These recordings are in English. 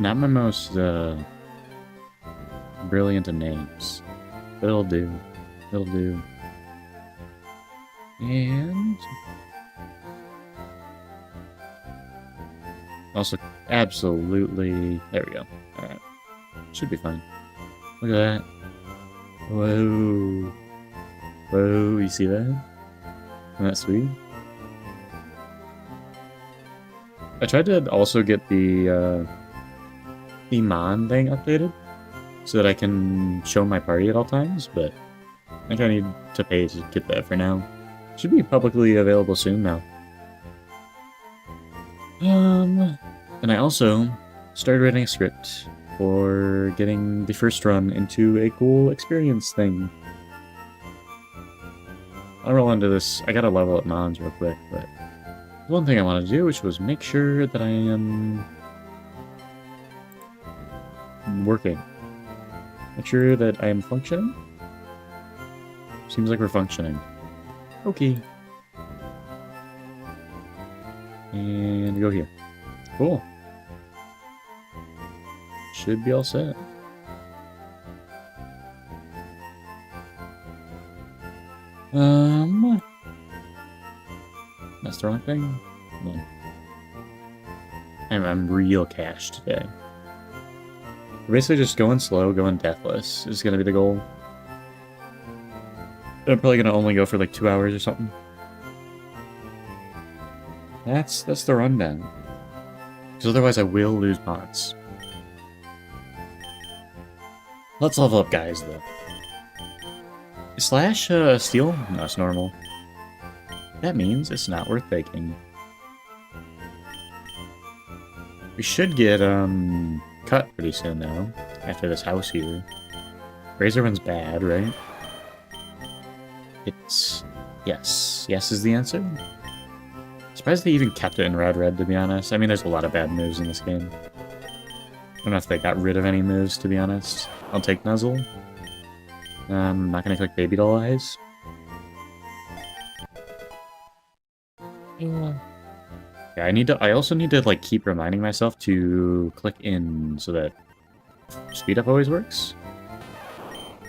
Not my most brilliant of names. But it'll do. It'll do. And also absolutely there we go. Alright. Should be fine. Look at that. Whoa. Whoa, you see that? Isn't that sweet? I tried to also get the Mon thing updated so that I can show my party at all times, but I think I need to pay to get that for now. Should be publicly available soon now. And I also started writing a script for getting the first run into a cool experience thing. I'll roll into this. I gotta level up Mons real quick, but one thing I wanted to do, which was make sure that I am working. Make sure that I am functioning. Seems like we're functioning. Okay. And go here. Cool. Should be all set. That's the wrong thing? No. I'm real cash today. We're basically just going slow, going deathless is gonna be the goal. I'm probably gonna only go for like 2 hours or something. That's the rundown. Because otherwise I will lose mods. Let's level up guys though. Is Slash steel? No, it's normal. That means it's not worth taking. We should get cut pretty soon though, after this house here. Razor one's bad, right? It's yes. Yes is the answer. Surprised they even kept it in red, to be honest. I mean, there's a lot of bad moves in this game. I don't know if they got rid of any moves, to be honest. I'll take Nuzzle. I'm not gonna click Baby Doll Eyes. Yeah, I also need to, like, keep reminding myself to click in so that speed up always works.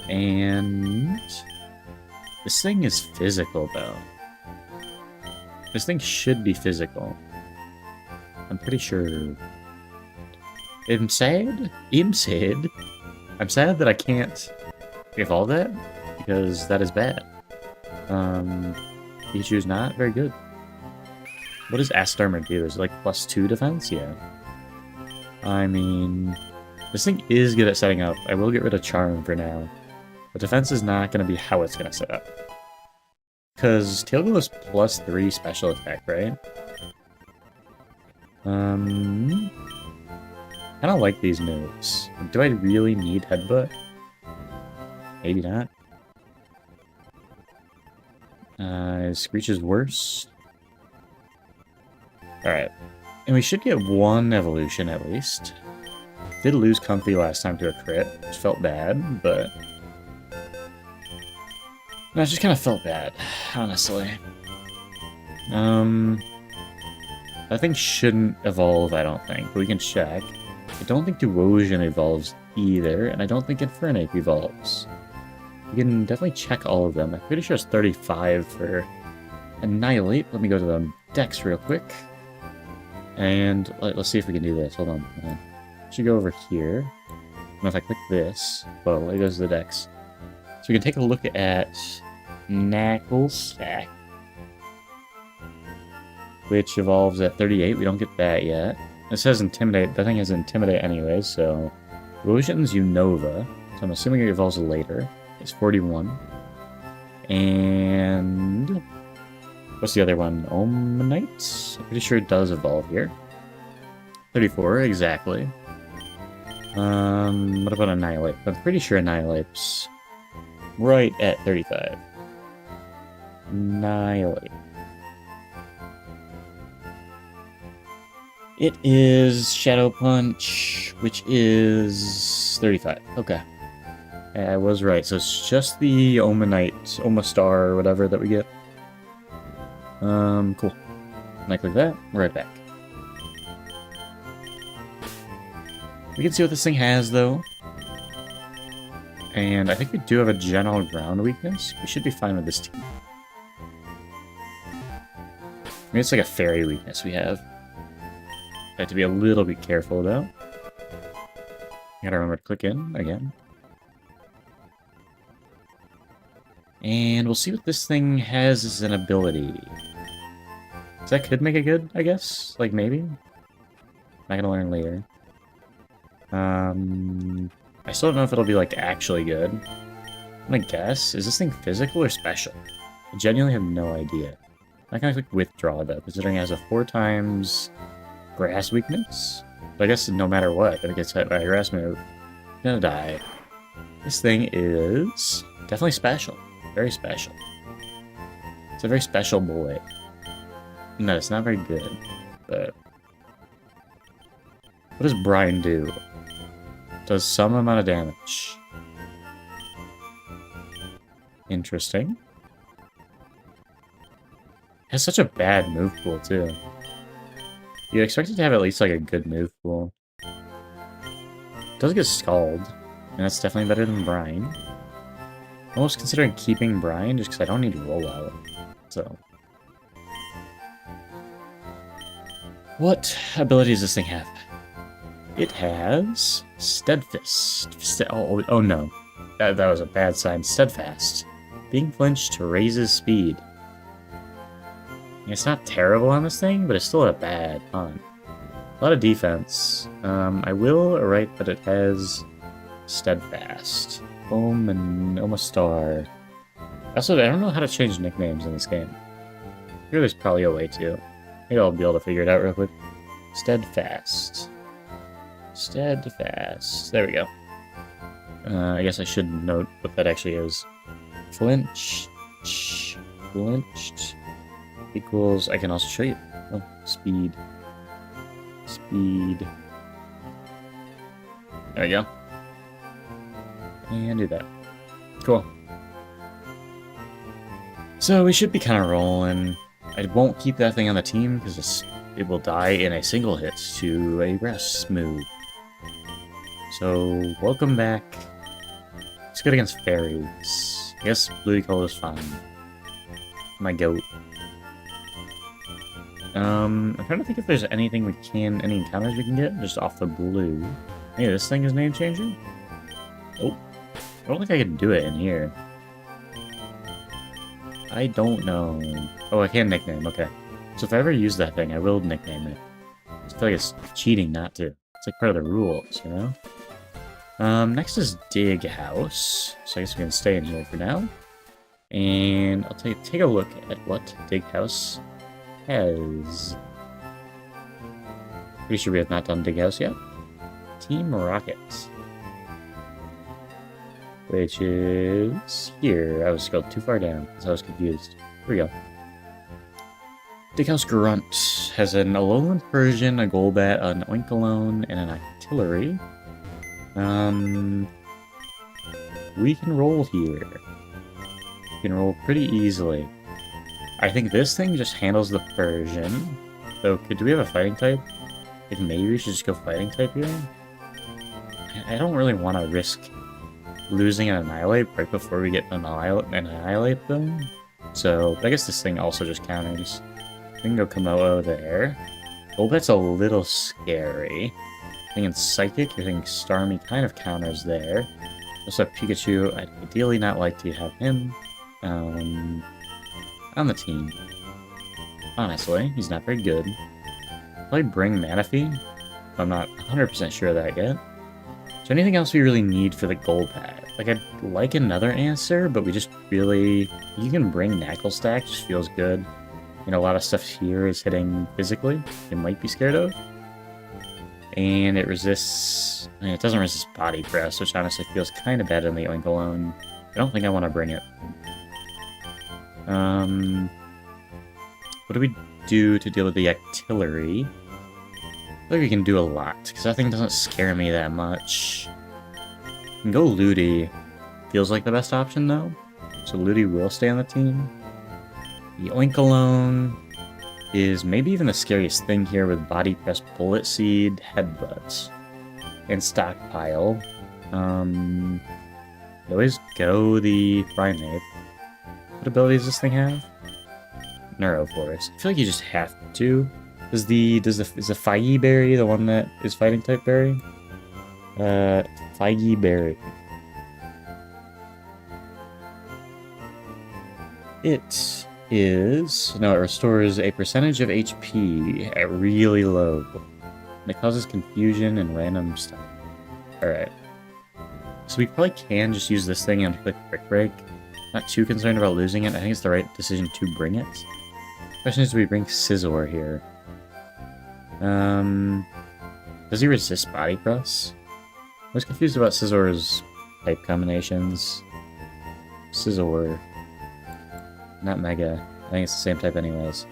And this thing is physical, though. This thing should be physical. I'm pretty sure. I'm sad that I can't evolve that, because that is bad. Pichu's not very good. What does Starmie do? Is it like +2 defense? Yeah. I mean, this thing is good at setting up. I will get rid of Charm for now. But defense is not going to be how it's going to set up. Because Tailglow is +3 special attack, right? I don't like these moves. Do I really need Headbutt? Maybe not. Screech is worse. Alright. And we should get one evolution at least. Did lose Comfy last time to a crit, which felt bad, but... No, it just kind of felt bad, honestly. That thing shouldn't evolve, I don't think, but we can check. I don't think Duosian evolves either, and I don't think Infernape evolves. We can definitely check all of them. I'm pretty sure it's 35 for Annihilate. Let me go to the Dex real quick. And let's see if we can do this. Hold on. Should go over here. And if I click this, well, it goes to the Dex. So we can take a look at Knucklesack, which evolves at 38. We don't get that yet. It says Intimidate. That thing has Intimidate anyways, so... Erosion's Unova, so I'm assuming it evolves later. It's 41. And... what's the other one? Omanite? I'm pretty sure it does evolve here. 34, exactly. What about Annihilate? I'm pretty sure Annihilate's right at 35. Annihilate. It is Shadow Punch, which is 35. Okay. I was right. So it's just the Omanite, Omastar, or whatever that we get. Cool. And I click that, we're right back. We can see what this thing has, though. And I think we do have a general ground weakness. We should be fine with this team. Maybe it's like a fairy weakness we have. I have to be a little bit careful, though. Gotta remember to click in again. And we'll see what this thing has as an ability. So that could make it good, I guess? Like, maybe? Not gonna learn later. I still don't know if it'll be, like, actually good. I'm gonna guess. Is this thing physical or special? I genuinely have no idea. I kind of click withdraw, though, considering it has a 4 times grass weakness. But I guess no matter what, if it gets hit by a grass move, it's gonna die. This thing is definitely special. Very special. It's a very special boy. No, it's not very good, but... What does Brian do? Does some amount of damage. Interesting. Has such a bad move pool, too. You'd expect it to have at least, like, a good move pool. It does get Scald, and that's definitely better than Brian. I'm almost considering keeping Brian, just because I don't need to roll out. So... What ability does this thing have? It has... Steadfast. Oh no. That was a bad sign. Steadfast. Being flinched raises speed. It's not terrible on this thing, but it's still a bad hunt. A lot of defense. I will write that it has Steadfast. And almost Star. Also, I don't know how to change nicknames in this game. Here there's probably a way to. Maybe I'll be able to figure it out real quick. Steadfast. Steadfast. There we go. I guess I should note what that actually is. Flinched. Flinched. Equals... I can also show you. Oh, speed. Speed. There we go. And do that. Cool. So we should be kind of rolling. I won't keep that thing on the team because it will die in a single hit to a grass move. So, welcome back. It's good against fairies. I guess blue color is fine. My goat. I'm trying to think if there's anything we can, any encounters we can get just off the blue. Hey, this thing is name changing? Oh. I don't think I can do it in here. I don't know. Oh, I can nickname, okay. So if I ever use that thing, I will nickname it. I feel like it's cheating not to. It's like part of the rules, you know? Next is Dig House. So I guess we can stay in here for now. And I'll take a look at what Dig House has. Pretty sure we have not done Dig House yet. Team Rocket. Which is here. I was scrolled too far down, so I was confused. Here we go. Dig House Grunt has an Alolan Persian, a Golbat, an Oinkologne, and an Artillery. We can roll here. We can roll pretty easily. I think this thing just handles the Persian. So, do we have a fighting type? If maybe we should just go fighting type here? I don't really want to risk losing an Annihilate right before we get an Annihilate though. So, I guess this thing also just counters. We can go Komodo there. Golbat's a little scary. I think in Psychic, I think Starmie kind of counters there. Also Pikachu, I'd ideally not like to have him on the team. Honestly, he's not very good. Probably bring Manaphy. I'm not 100% sure of that yet. Is there anything else we really need for the Golbat? Like, I'd like another answer, but we just really... You can bring Knuckle Stack, just feels good. You know, a lot of stuff here is hitting physically. You might be scared of. And it resists... I mean, it doesn't resist Body Press, which honestly feels kind of bad in the Oinkologne. I don't think I want to bring it. What do we do to deal with the Artillery? I think we can do a lot, because that thing doesn't scare me that much. We can go Ludi. Feels like the best option, though. So Ludi will stay on the team. The Oinkologne is maybe even the scariest thing here with Body Press, Bullet Seed, Headbutt. and stockpile. You always go the primate. What ability does this thing have? Neuroforce. I feel like you just have to. Is the Feige berry the one that is fighting type berry? Feige berry. It is... No, it restores a percentage of HP at really low. And it causes confusion and random stuff. Alright. So we probably can just use this thing and click Quick Break. Not too concerned about losing it. I think it's the right decision to bring it. Question is, do we bring Scizor here? Does he resist Body Press? I was confused about Scizor's type combinations. Scizor. Not Mega. I think it's the same type anyways.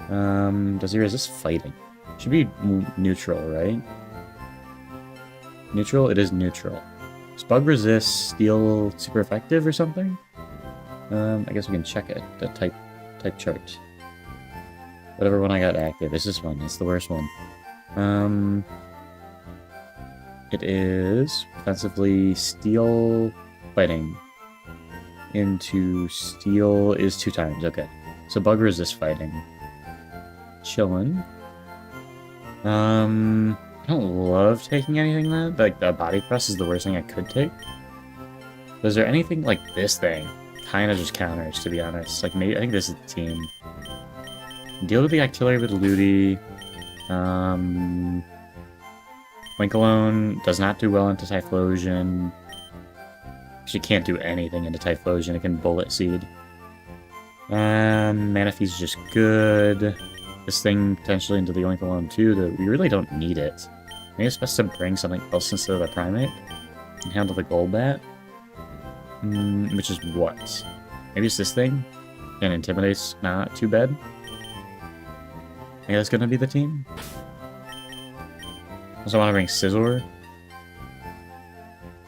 Does he resist Fighting? Should be neutral, right? Neutral? It is neutral. Does Bug resist Steel super effective or something? I guess we can check it. The type chart. Whatever one I got active. It's this one. It's the worst one. It is offensively Steel Fighting. Into Steel is 2 times. Okay. So Bug resist Fighting. Chillin'. I don't love taking anything that. Like, the Body Press is the worst thing I could take. But is there anything like this thing? Kind of just counters, to be honest. Like, maybe I think this is the team. Deal with the Octillery with Ludi. Winkalone does not do well into Typhlosion. She can't do anything into Typhlosion. It can Bullet Seed. Manaphy's just good. This thing potentially into the Winkalone too. That we really don't need it. Maybe it's best to bring something else instead of the Primate. And handle the Golbat. Which is what? Maybe it's this thing? And Intimidate's not too bad. I think that's gonna be the team. Also want to bring Scizor.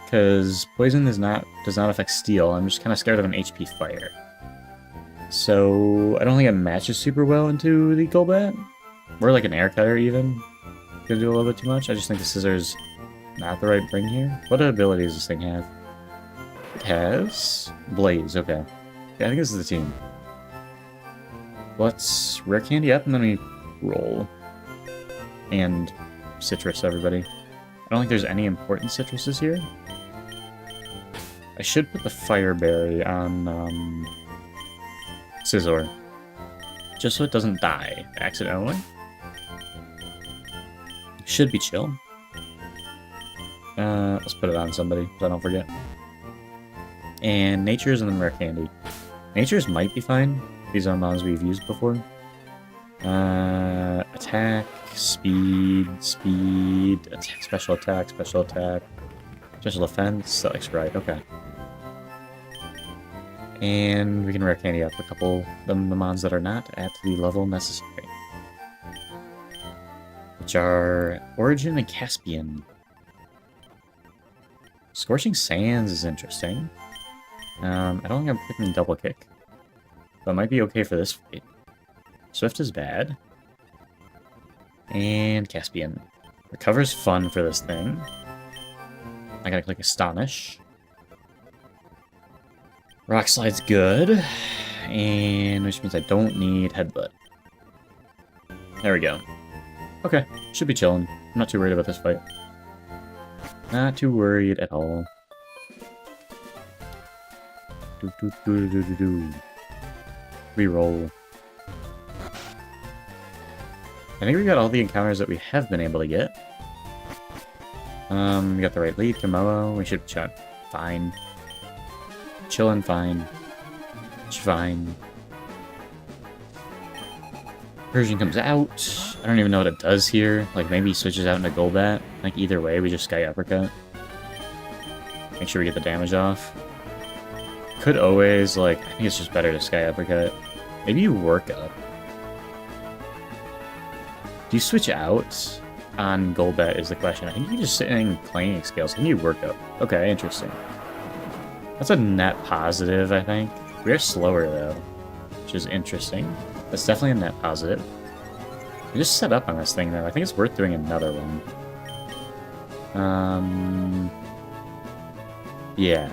Because Poison does not affect Steel. I'm just kind of scared of an HP Fire. So I don't think it matches super well into the Golbat. Or like an Air Cutter even. Gonna do a little bit too much. I just think the Scizor's not the right bring here. What ability does this thing have? It has Blaze, okay. Yeah, I think this is the team. Let's Rare Candy up and then we roll. And Citrus, everybody. I don't think there's any important citruses here. I should put the Fire Berry on Scizor. Just so it doesn't die accidentally. Should be chill. Let's put it on somebody so I don't forget. And Nature's and then Rare Candy. Nature's might be fine. These are mons we've used before. Attack, speed, attack, special attack, special defense. That looks right, okay. And we can Rare Candy up a couple of the mons that are not at the level necessary. Which are Origin and Caspian. Scorching Sands is interesting. I don't think I'm picking Double Kick. But it might be okay for this fight. Swift is bad. And Caspian. Recover's fun for this thing. I gotta click Astonish. Rock Slide's good. And which means I don't need Headbutt. There we go. Okay, should be chilling. I'm not too worried about this fight. Not too worried at all. Reroll. I think we got all the encounters that we have been able to get. We got the right lead, Komodo. We should chat. Fine. Chillin' fine. Fine. Persian comes out. I don't even know what it does here. Like, maybe he switches out into Golbat. Like, either way, we just Sky Uppercut. Make sure we get the damage off. Could always, like, I think it's just better to Sky Uppercut. Maybe you work up. Do you switch out on Golbat is the question. I think you just sit in Clanging Scales. Can you work up? Okay, interesting. That's a net positive, I think. We are slower, though, which is interesting. That's definitely a net positive. We just set up on this thing, though. I think it's worth doing another one. Yeah.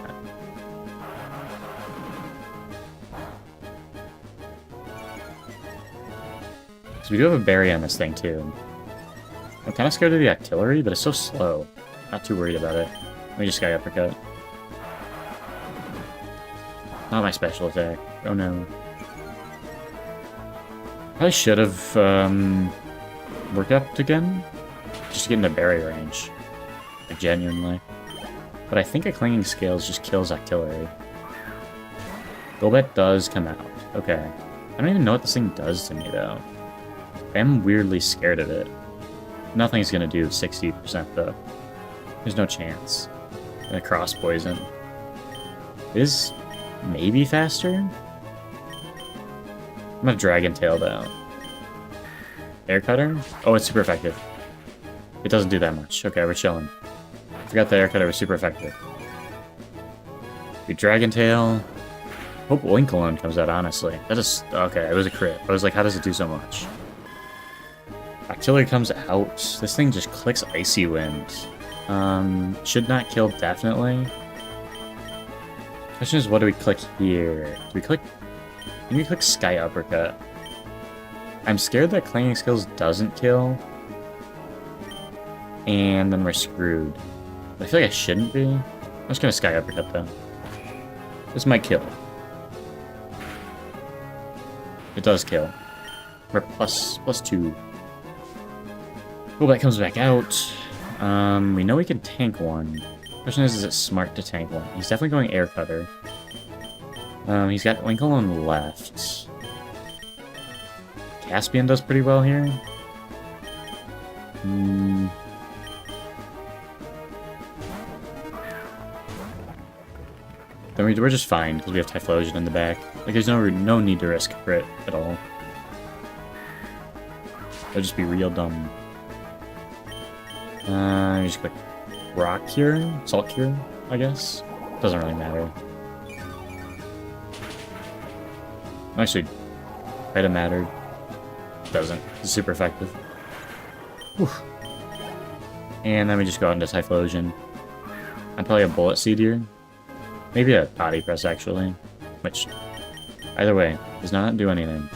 So we do have a berry on this thing, too. I'm kind of scared of the artillery, but it's so slow. Not too worried about it. Let me just Sky Uppercut. Not my special attack. Oh no. Probably should have worked up again. Just to get into berry range. Like, genuinely. But I think a Clinging Scales just kills artillery. Golbat does come out. Okay. I don't even know what this thing does to me, though. I am weirdly scared of it. Nothing's gonna do 60% though. There's no chance. And a Cross Poison. It is maybe faster? I'm gonna Dragon Tail though. Air Cutter? Oh, it's super effective. It doesn't do that much. Okay, we're chilling. Forgot the Air Cutter was super effective. We Dragon Tail. Hope Oinkologne comes out, honestly. That is... Okay, it was a crit. I was like, how does it do so much? Artillery comes out. This thing just clicks Icy Wind. Should not kill, definitely. Question is, what do we click here? Do we click... Can we click Sky Uppercut? I'm scared that Clinging Skills doesn't kill. And then we're screwed. I feel like I shouldn't be. I'm just gonna Sky Uppercut, though. This might kill. It does kill. We're plus 2. Oh, that comes back out. We know we can tank one. Question is it smart to tank one? He's definitely going Air Cutter. He's got Oinkologne left. Caspian does pretty well here. Then we're just fine, because we have Typhlosion in the back. Like, there's no need to risk crit at all. It'll just be real dumb. Just click Rock Cure? Salt Cure, I guess? Doesn't really matter. Actually, might have mattered. Doesn't. It's super effective. Whew. And then we just go out into Typhlosion. I'm probably a Bullet Seed here. Maybe a Potty Press, actually. Which, either way, does not do anything.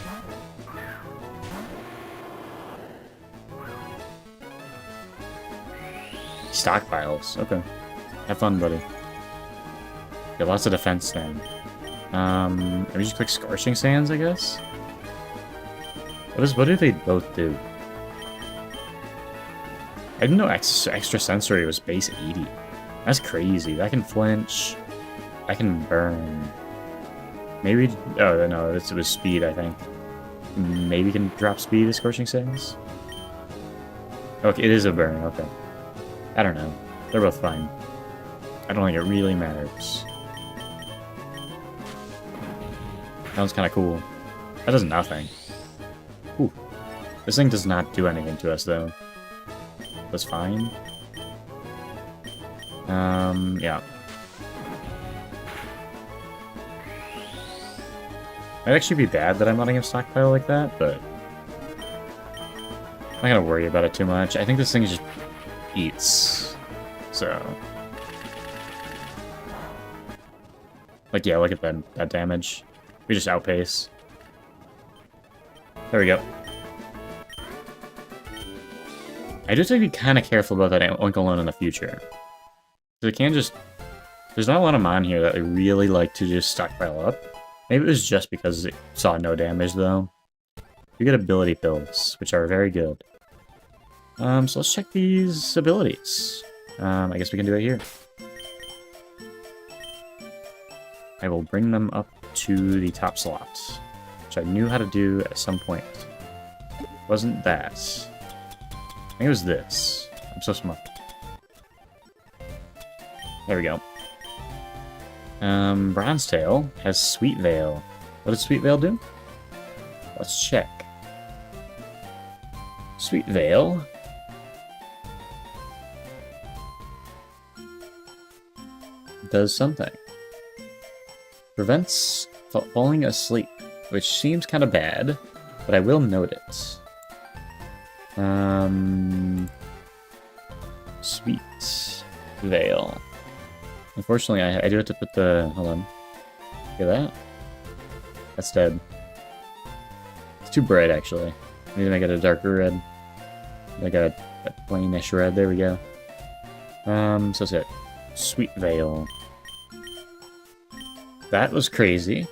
Stockpiles. Okay. Have fun, buddy. Got lots of defense then. Let me just click Scorching Sands, I guess? What do they both do? I didn't know extra sensory was base 80. That's crazy. I can flinch. I can burn. Maybe... Oh, no, it was speed, I think. Maybe we can drop speed to Scorching Sands? Okay, it is a burn, okay. I don't know. They're both fine. I don't think it really matters. That one's kind of cool. That does nothing. Ooh. This thing does not do anything to us, though. That's fine. Yeah. Might actually be bad that I'm letting him stockpile like that, but... I'm not gonna worry about it too much. I think this thing just eats. So... Like, yeah, look at that damage. We just outpace. There we go. I do have to be kind of careful about that Oinkologne in the future. They can just... There's not a lot of mon here that I really like to just stockpile up. Maybe it was just because it saw no damage, though. You get ability pills, which are very good. So let's check these abilities. I guess we can do it here. I will bring them up to the top slot, which I knew how to do at some point. Wasn't that. I think it was this. I'm so smart. There we go. Bronzetail has Sweet Veil. What does Sweet Veil do? Let's check. Sweet Veil does something. Prevents falling asleep, which seems kind of bad, but I will note it. Sweet Veil. Unfortunately, I do have to put the... Hold on. Look at that. That's dead. It's too bright, actually. Maybe make it a darker red. Like a plainish red. There we go. So that's it. Sweet Veil. That was crazy.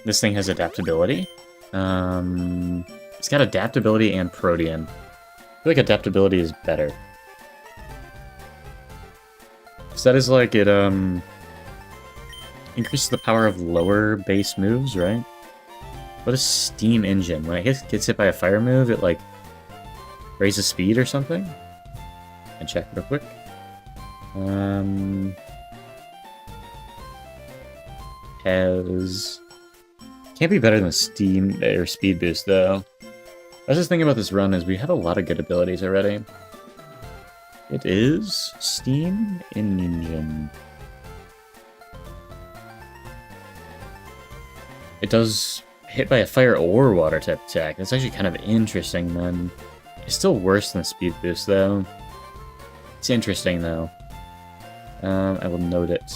This thing has adaptability. It's got adaptability and Protean. I feel like adaptability is better. So that is like it, increases the power of lower base moves, right? What is Steam Engine? When it gets hit by a fire move, it like raises speed or something? And check real quick. Can't be better than Steam or Speed Boost though. I was just thinking about this run is we have a lot of good abilities already. It is Steam Engine. It does hit by a fire or water type attack. That's actually kind of interesting then. It's still worse than Speed Boost though. It's interesting though. I will note it.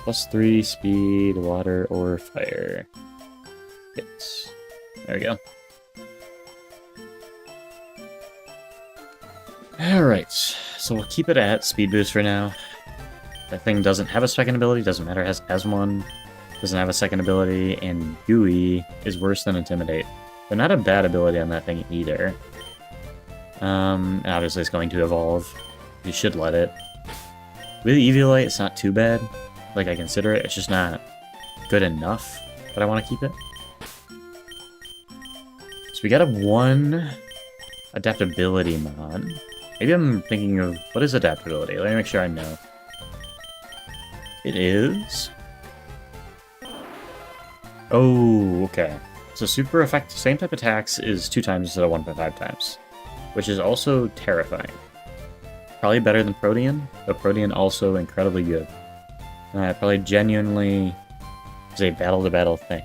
+3 speed, water, or fire. Hits. There we go. Alright, so we'll keep it at Speed Boost for now. That thing doesn't have a second ability, doesn't matter, has one. Doesn't have a second ability, and Gooey is worse than Intimidate. But not a bad ability on that thing either. And obviously it's going to evolve. You should let it. With Eviolite, it's not too bad. Like, I consider it, it's just not good enough that I want to keep it. So we got a 1 adaptability mod. Maybe I'm thinking of, what is adaptability? Let me make sure I know. It is... Oh, okay. So super effective, same type of attacks is 2 times instead of 1.5 times. Which is also terrifying. Probably better than Protean, but Protean also incredibly good. Probably genuinely is a battle-to-battle thing.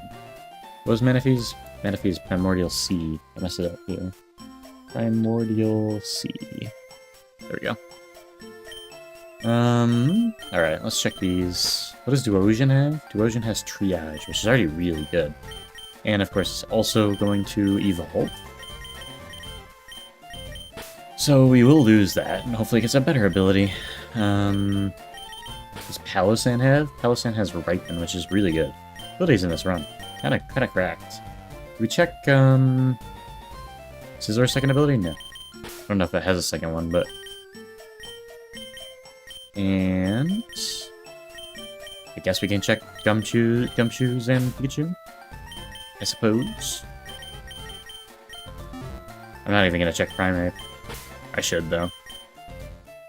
What was Manaphy's? Manaphy's Primordial Sea. I messed it up here. Primordial Sea. There we go. Alright, let's check these. What does Duosion have? Duosion has Triage, which is already really good. And of course, it's also going to evolve. So we will lose that, and hopefully it gets a better ability. Does Palosan have? Palosan has Ripen, which is really good. Abilities in this run. Kinda cracked. Do we check, Scizor second ability? No. I don't know if it has a second one, but... And... I guess we can check Gumshoes and Pikachu? I suppose. I'm not even gonna check Primeape. I should, though. If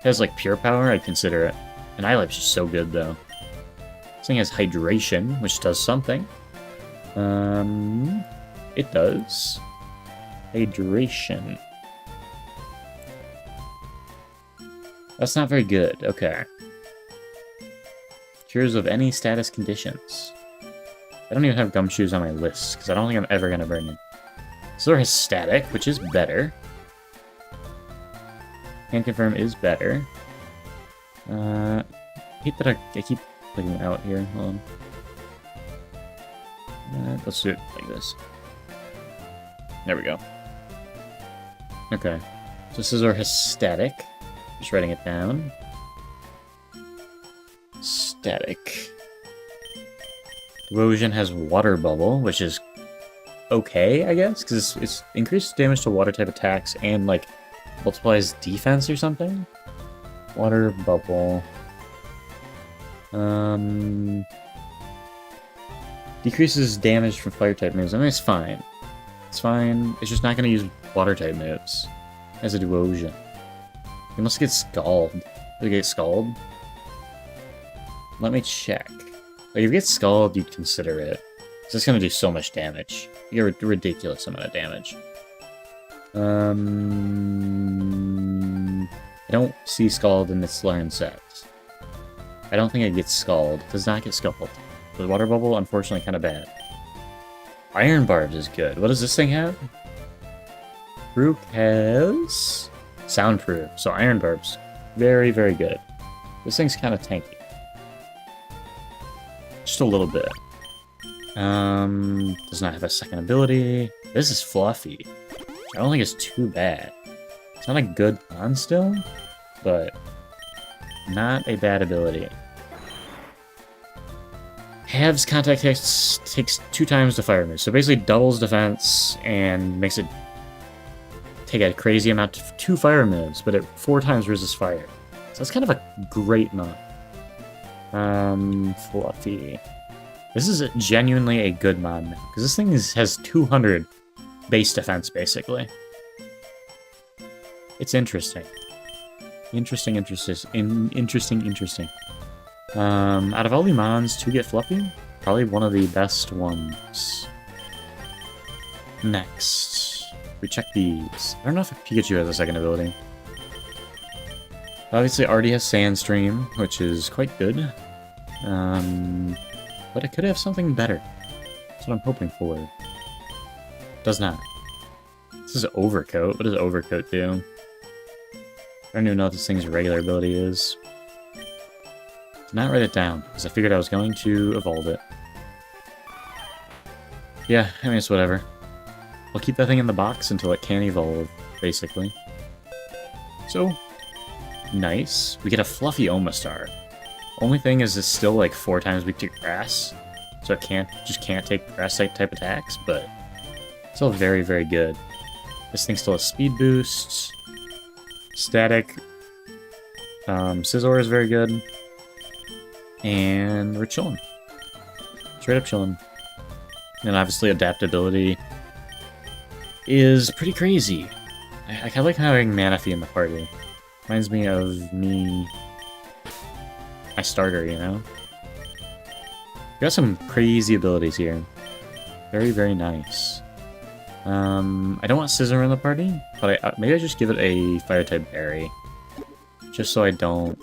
it has, like, Pure Power, I'd consider it. And Ilep's just so good, though. This thing has Hydration, which does something. It does. Hydration. That's not very good. Okay. Cures of any status conditions. I don't even have Gumshoes on my list, because I don't think I'm ever going to bring it. Scizor has Static, which is better. Can confirm is better. I hate that I keep clicking out here. Hold on. Let's do it like this. There we go. Okay. So Scizor has Static. Just writing it down. Static. Erosion has Water Bubble, which is okay, I guess, because it's increased damage to water-type attacks and, like, multiplies defense or something? Water Bubble. Decreases damage from fire-type moves. I mean, it's fine. It's fine. It's just not going to use water-type moves as a Duosion. You must get Scald. Did you get Scald? Let me check. Like, if you get Scald, you'd consider it. Because it's going to do so much damage. You get a ridiculous amount of damage. I don't see Scald in this learn set. I don't think it gets Scald. It does not get Scald. The Water Bubble, unfortunately, kind of bad. Iron Barbs is good. What does this thing have? Rook has... soundproof, so iron barbs. Very, very good. This thing's kind of tanky. Just a little bit. Does not have a second ability. This is fluffy. I don't think it's too bad. It's not a good con still, but not a bad ability. Halves contact takes 2 times the fire move, so basically doubles defense and makes it take a crazy amount of 2 fire moves, but it 4 times resists fire. So that's kind of a great mod. Fluffy. This is genuinely a good mod now, because this thing has 200 base defense, basically. It's interesting. Interesting. Out of all the mons to get fluffy, probably one of the best ones. Next, we check these. I don't know if Pikachu has a second ability. Obviously, already has Sandstream, which is quite good. But it could have something better. That's what I'm hoping for. Does not. This is Overcoat. What does Overcoat do? I don't even know what this thing's regular ability is. Did not write it down, because I figured I was going to evolve it. Yeah, I mean, it's whatever. We'll keep that thing in the box until it can evolve, basically. So, nice. We get a fluffy Omastar. Only thing is it's still like 4 times weak to grass, so it just can't take grass type attacks, but still very, very good. This thing still has speed boosts, static, Scizor is very good, and we're chilling. Straight up chilling. And obviously adaptability is pretty crazy. I kind of like having Manaphy in the party. Reminds me of my starter, you know? Got some crazy abilities here. Very, very nice. I don't want Scizor in the party, but maybe I just give it a Fire-type berry. Just so I don't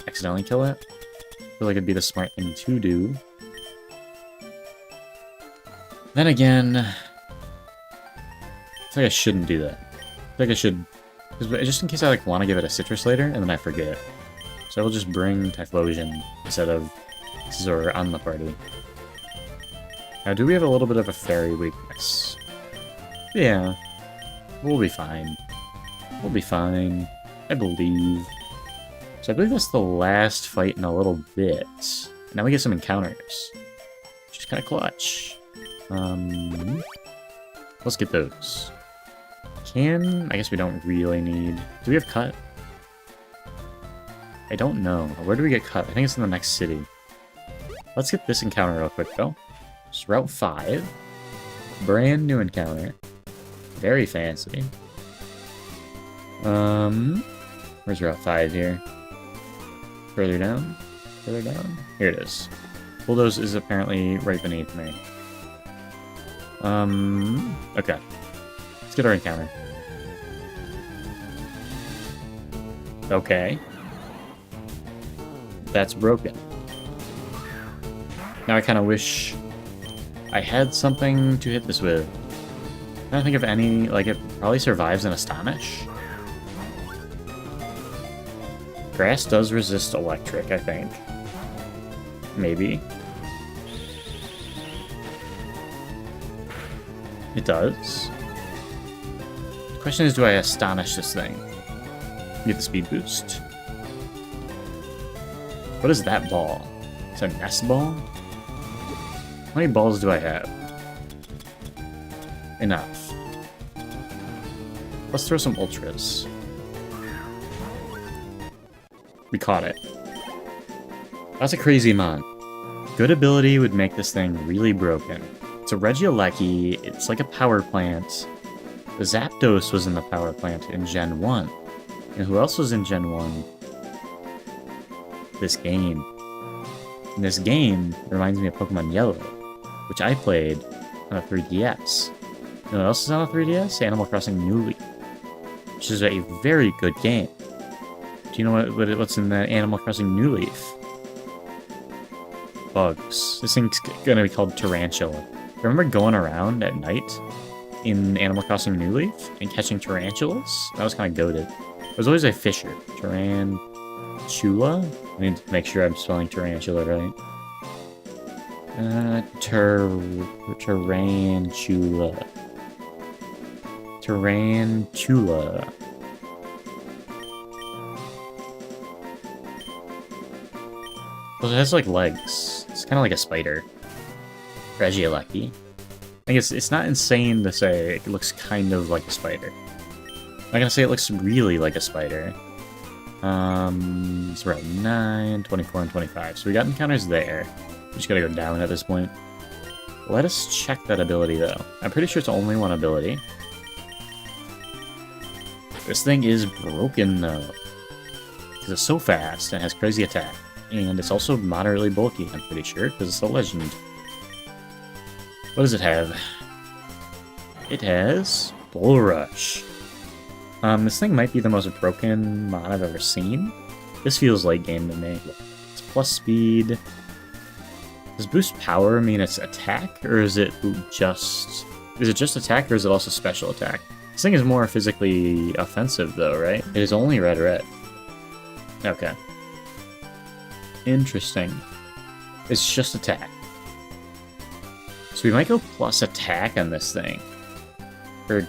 accidentally kill it. I feel like it'd be the smart thing to do. Then again, I feel like I shouldn't do that. I feel like I should, just in case I want to give it a Citrus later, and then I forget. So I will just bring Typhlosion instead of Scizor on the party. Now, do we have a little bit of a fairy weakness? Yeah, we'll be fine. We'll be fine, I believe. So I believe that's the last fight in a little bit. Now we get some encounters, which is kind of clutch. Let's get those. I guess we don't really need... Do we have cut? I don't know. Where do we get cut? I think it's in the next city. Let's get this encounter real quick, though. It's Route 5. Brand new encounter. Very fancy. Where's Route 5 here? Further down? Further down? Here it is. Bulldoze is apparently right beneath me. Okay. Let's get our encounter. Okay. That's broken. Now I kind of wish I had something to hit this with. I don't think of any, like, it probably survives an Astonish. Grass does resist electric, I think. Maybe. It does. The question is, do I Astonish this thing? Get the speed boost. What is that ball? Is that a nest ball? How many balls do I have? Enough. Let's throw some ultras. We caught it. That's a crazy mon. Good ability would make this thing really broken. It's a Regieleki, it's like a power plant. The Zapdos was in the power plant in Gen 1. And who else was in Gen 1? This game. And this game reminds me of Pokemon Yellow, which I played on a 3DS. You know what else is on a 3DS? Animal Crossing New Leaf, which is a very good game. Do you know what's in the Animal Crossing New Leaf? Bugs. This thing's gonna be called Tarantula. Remember going around at night in Animal Crossing New Leaf and catching tarantulas? That was kind of goated. There's always a fisher. Tarantula? I need to make sure I'm spelling tarantula right. Tarantula. Tarantula. Well, it has like legs. It's kind of like a spider. Regieleki. I guess it's not insane to say it looks kind of like a spider. I'm not gonna say it looks really like a spider. It's around 9, 24, and 25. So we got encounters there. We just gotta go down at this point. Let us check that ability, though. I'm pretty sure it's only one ability. This thing is broken, though. Because it's so fast and has crazy attack. And it's also moderately bulky, I'm pretty sure, because it's a legend. What does it have? It has Bull Rush. This thing might be the most broken mod I've ever seen. This feels late game to me. It's plus speed. Does boost power mean it's attack, or is it just... Is it just attack, or is it also special attack? This thing is more physically offensive, though, right? It is only red. Okay. Interesting. It's just attack. So we might go plus attack on this thing. Or,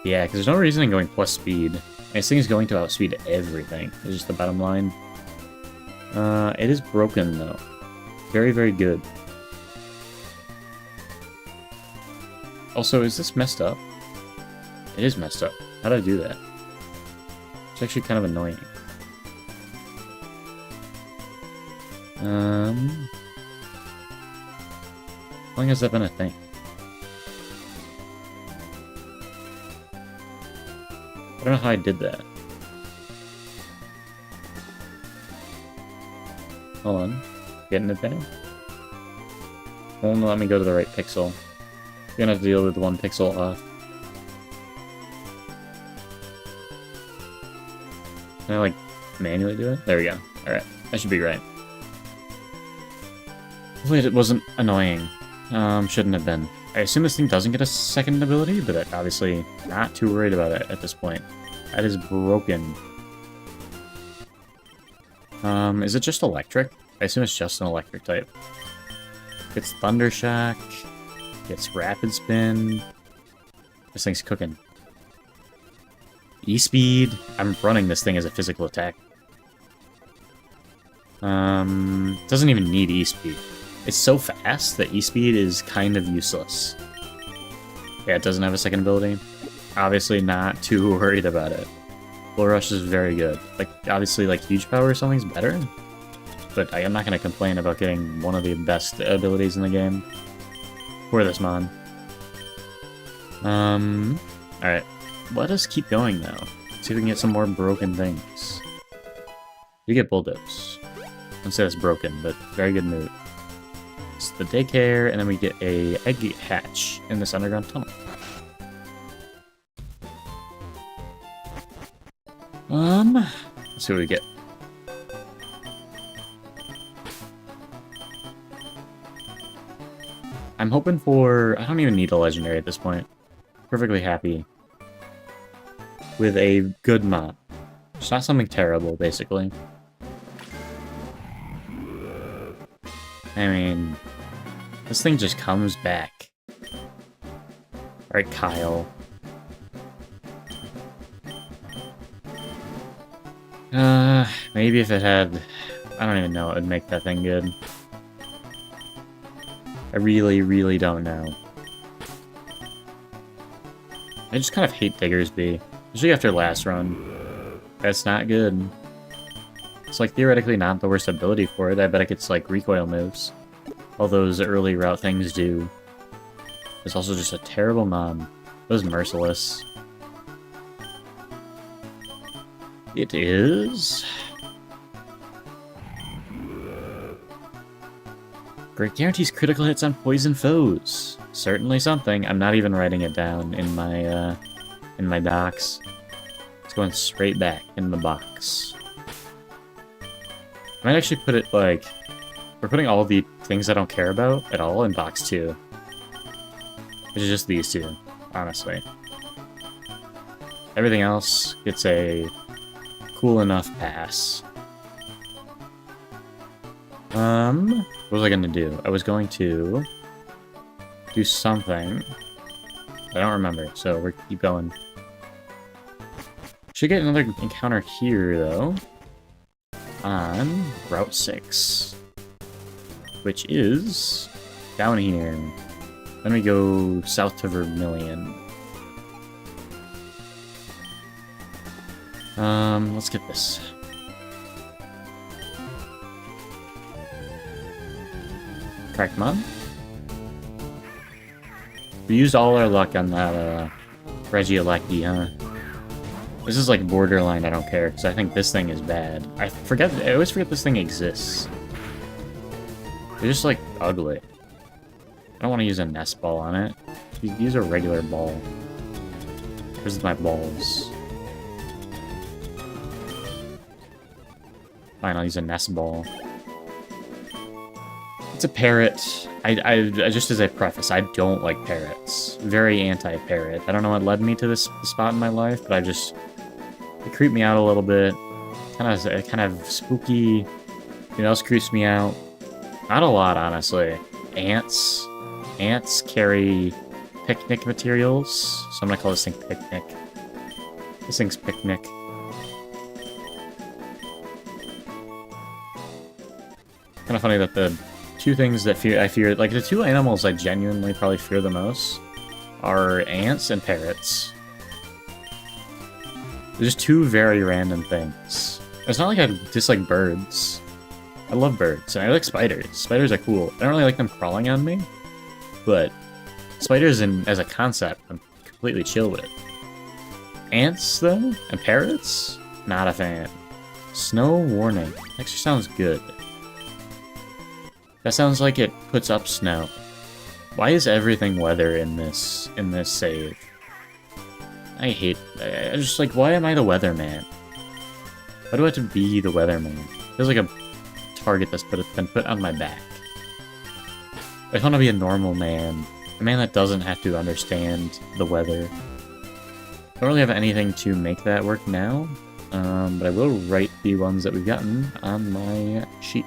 yeah, because there's no reason in going plus speed. This thing is going to outspeed everything. It's just the bottom line. It is broken, though. Very, very good. Also, is this messed up? It is messed up. How did I do that? It's actually kind of annoying. How long has that been a thing? I don't know how I did that. Hold on. Getting it there? Won't let me go to the right pixel. You're gonna have to deal with one pixel off. Can I, like, manually do it? There we go. Alright. That should be right. Hopefully it wasn't annoying. Shouldn't have been. I assume this thing doesn't get a second ability, but obviously not too worried about it at this point. That is broken. Is it just electric? I assume it's just an electric type. Gets Thunder Shock. Gets Rapid Spin. This thing's cooking. E-Speed. I'm running this thing as a physical attack. Doesn't even need E-Speed. It's so fast that E-Speed is kind of useless. Yeah, it doesn't have a second ability. Obviously not too worried about it. Bull Rush is very good. Like, obviously, like, Huge Power or something's better. But I'm not going to complain about getting one of the best abilities in the game for this mod. Alright. Let us keep going, though. See if we can get some more broken things. You get Bulldoze. I wouldn't say that's broken, but very good move. It's the daycare, and then we get a egg hatch in this underground tunnel. Let's see what we get. I'm hoping for... I don't even need a legendary at this point. Perfectly happy with a good mod. It's not something terrible, basically. I mean, this thing just comes back. Alright, Kyle. Maybe if it had... I don't even know it would make that thing good. I really, really don't know. I just kind of hate Diggersby. Especially after last run. That's not good. It's like theoretically not the worst ability for it. I bet it gets like recoil moves. All those early route things do. It's also just a terrible mod. It was merciless. It is... Great guarantees critical hits on poison foes. Certainly something. I'm not even writing it down in my docs. It's going straight back in the box. I might actually put it like... We're putting all the things I don't care about at all in box 2. Which is just these two, honestly. Everything else gets a cool enough pass. What was I gonna do? I was going to do something. I don't remember, so we're keep going. Should get another encounter here, though. On Route 6. Which is down here. Then we go south to Vermilion. Let's get this. Cracked Mud. We used all our luck on that, Regieleki, huh? This is like borderline, I don't care, because I think this thing is bad. I always forget this thing exists. They're just, like, ugly. I don't want to use a nest ball on it. Use a regular ball. Where's my balls? Fine, I'll use a nest ball. It's a parrot. I just as a preface, I don't like parrots. Very anti-parrot. I don't know what led me to this spot in my life, but it creeped me out a little bit. Kind of spooky. What else creeps me out? Not a lot, honestly. Ants. Ants carry picnic materials, so I'm gonna call this thing Picnic. This thing's Picnic. Kind of funny that the two things that I fear, like the two animals I genuinely probably fear the most are ants and parrots. They're just two very random things. It's not like I dislike birds. I love birds, and I like spiders. Spiders are cool. I don't really like them crawling on me, but spiders as a concept, I'm completely chill with. Ants, though, and parrots, not a fan. Snow warning. Actually sounds good. That sounds like it puts up snow. Why is everything weather in this save? I just like, why am I the weatherman? Why do I have to be the weatherman? Feels like a target that's been put on my back. I just want to be a normal man. A man that doesn't have to understand the weather. I don't really have anything to make that work now, but I will write the ones that we've gotten on my sheet.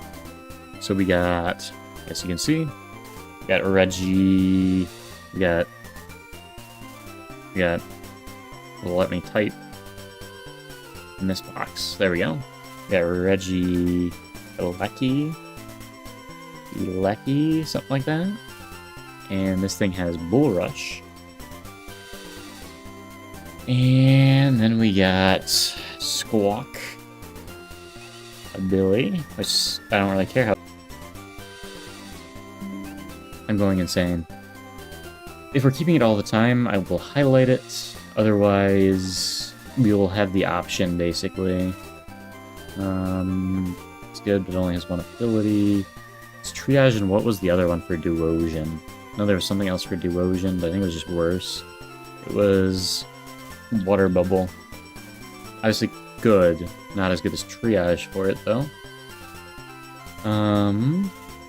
So we got, as you can see, we got Reggie, we got, well, let me type in this box. There we go. We got Reggie Lecky, something like that. And this thing has Bull Rush. And then we got Squawk, Billy, which I don't really care how. I'm going insane. If we're keeping it all the time, I will highlight it. Otherwise, we will have the option, basically. It's good, but it only has one ability. It's Triage, and what was the other one for Duosion? No, there was something else for Duosion, but I think it was just worse. It was Water Bubble. Obviously good. Not as good as Triage for it, though.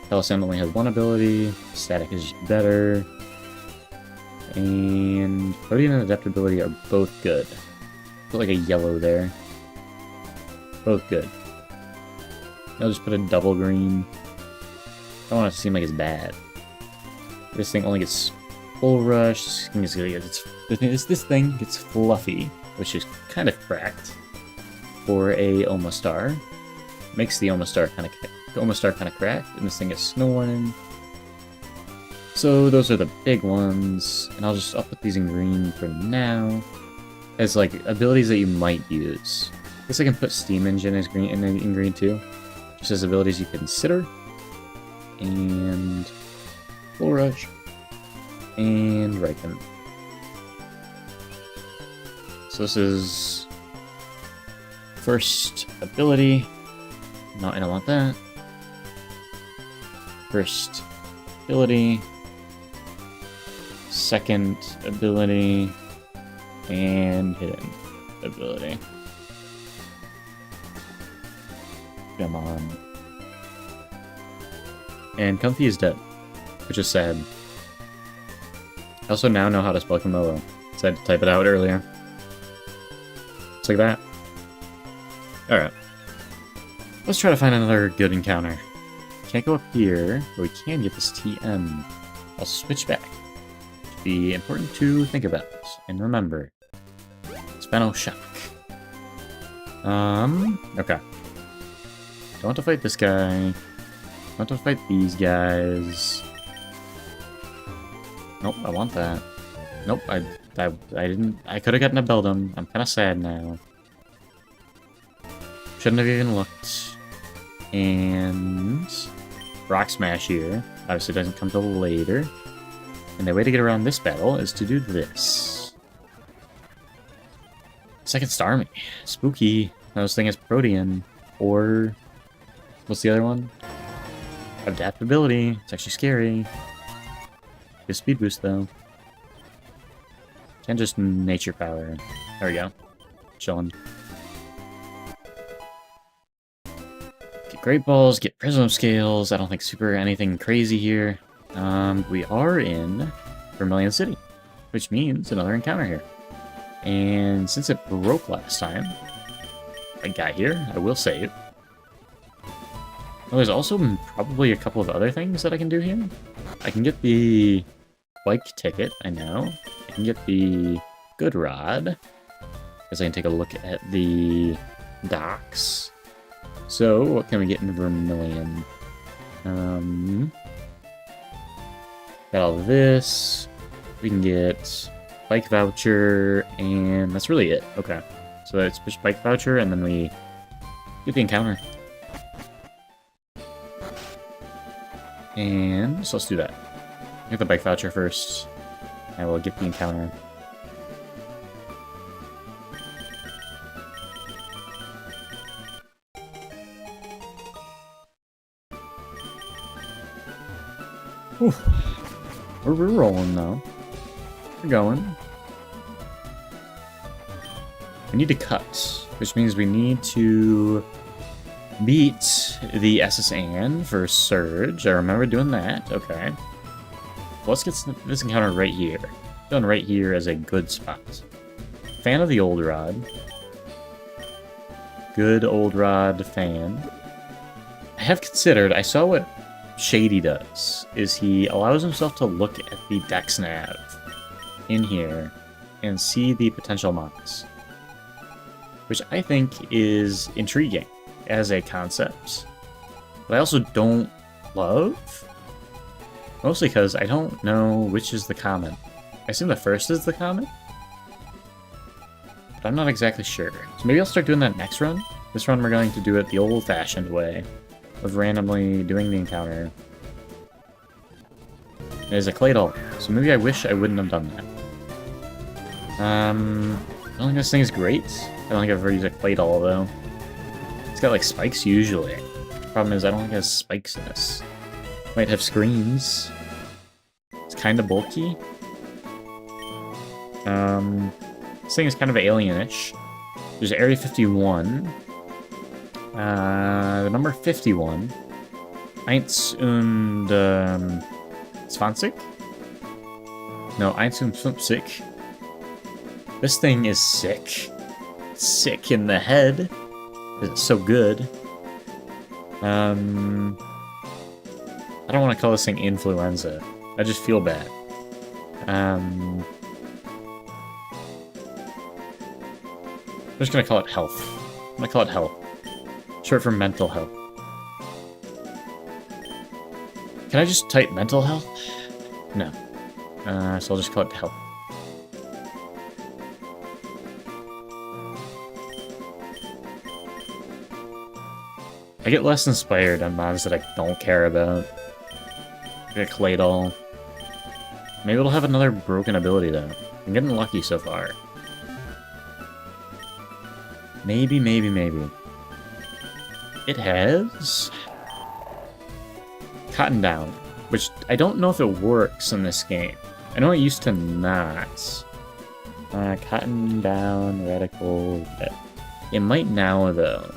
Palisand only has one ability. Static is just better. And Protean and Adaptability are both good. Put like a yellow there. Both good. I'll just put a double green. I don't want it to seem like it's bad. This thing only gets Full Rush. This thing gets Fluffy, which is kind of cracked for a Omastar. Makes the Omastar kind of cracked, and this thing is Snoring. So those are the big ones, and I'll put these in green for now, as like abilities that you might use. I guess I can put Steam Engine as green in green too, just as abilities you consider. And Full Rush and Riken. So this is first ability. No, I don't want that. First ability. Second ability. And hidden ability. Come on. And Comfy is dead, which is sad. I also now know how to spell Komodo, so I had to type it out earlier. Just like that. Alright. Let's try to find another good encounter. Can't go up here, but we can get this TM. I'll switch back. Should be important to think about and remember. Spano Shock. Okay. Don't want to fight this guy. Don't want to fight these guys. Nope, I want that. Nope, I didn't. I could have gotten a Beldum. I'm kind of sad now. Shouldn't have even looked. And Rock Smash here. Obviously doesn't come till later. And the way to get around this battle is to do this. Second Starmie. Spooky. This thing is Protean. Or what's the other one? Adaptability. It's actually scary. Good speed boost though. And just nature power. There we go. Chilling. Get Great Balls, get Prism Scales. I don't think super anything crazy here. We are in Vermilion City, which means another encounter here. And since it broke last time, I got here, I will save. Well, there's also probably a couple of other things that I can do here. I can get the bike ticket, I know. I can get the good rod, because I can take a look at the docks. So, what can we get in Vermilion? Got all this. We can get bike voucher, and that's really it. Okay. So it's just bike voucher, and then we get the encounter. And so let's do that. Get the bike voucher first. I will get the encounter. Whew. We're rolling though. We're going. We need to cut, which means we need to beat the SSN for Surge. I remember doing that. Okay. Let's get this encounter right here. Done right here as a good spot. Fan of the Old Rod. Good Old Rod fan. I have considered, I saw what Shady does, is he allows himself to look at the Dex nav in here and see the potential mons, which I think is intriguing as a concept, but I also don't love, mostly because I don't know which is the common. I assume the first is the common, but I'm not exactly sure. So maybe I'll start doing that next run. This run we're going to do it the old-fashioned way of randomly doing the encounter. There's a Claydol, so maybe I wish I wouldn't have done that. I don't think this thing is great. I don't think I've ever used a Claydol though. It's got like spikes usually. The problem is I don't think it has spikes in this. Might have screens. It's kind of bulky. This thing is kind of alienish. There's Area 51. The number 51. Eins und 20? No, 51. This thing is sick. Sick in the head. It's so good. I don't want to call this thing influenza. I just feel bad. I'm just gonna call it health. I'm gonna call it health. Short for mental health. Can I just type mental health? No. So I'll just call it health. I get less inspired on mods that I don't care about. Like a Claydol. Maybe it'll have another broken ability though. I'm getting lucky so far. Maybe, maybe, maybe. It has Cotton Down, which I don't know if it works in this game. I know it used to not. Cotton Down, Radical. It might now though.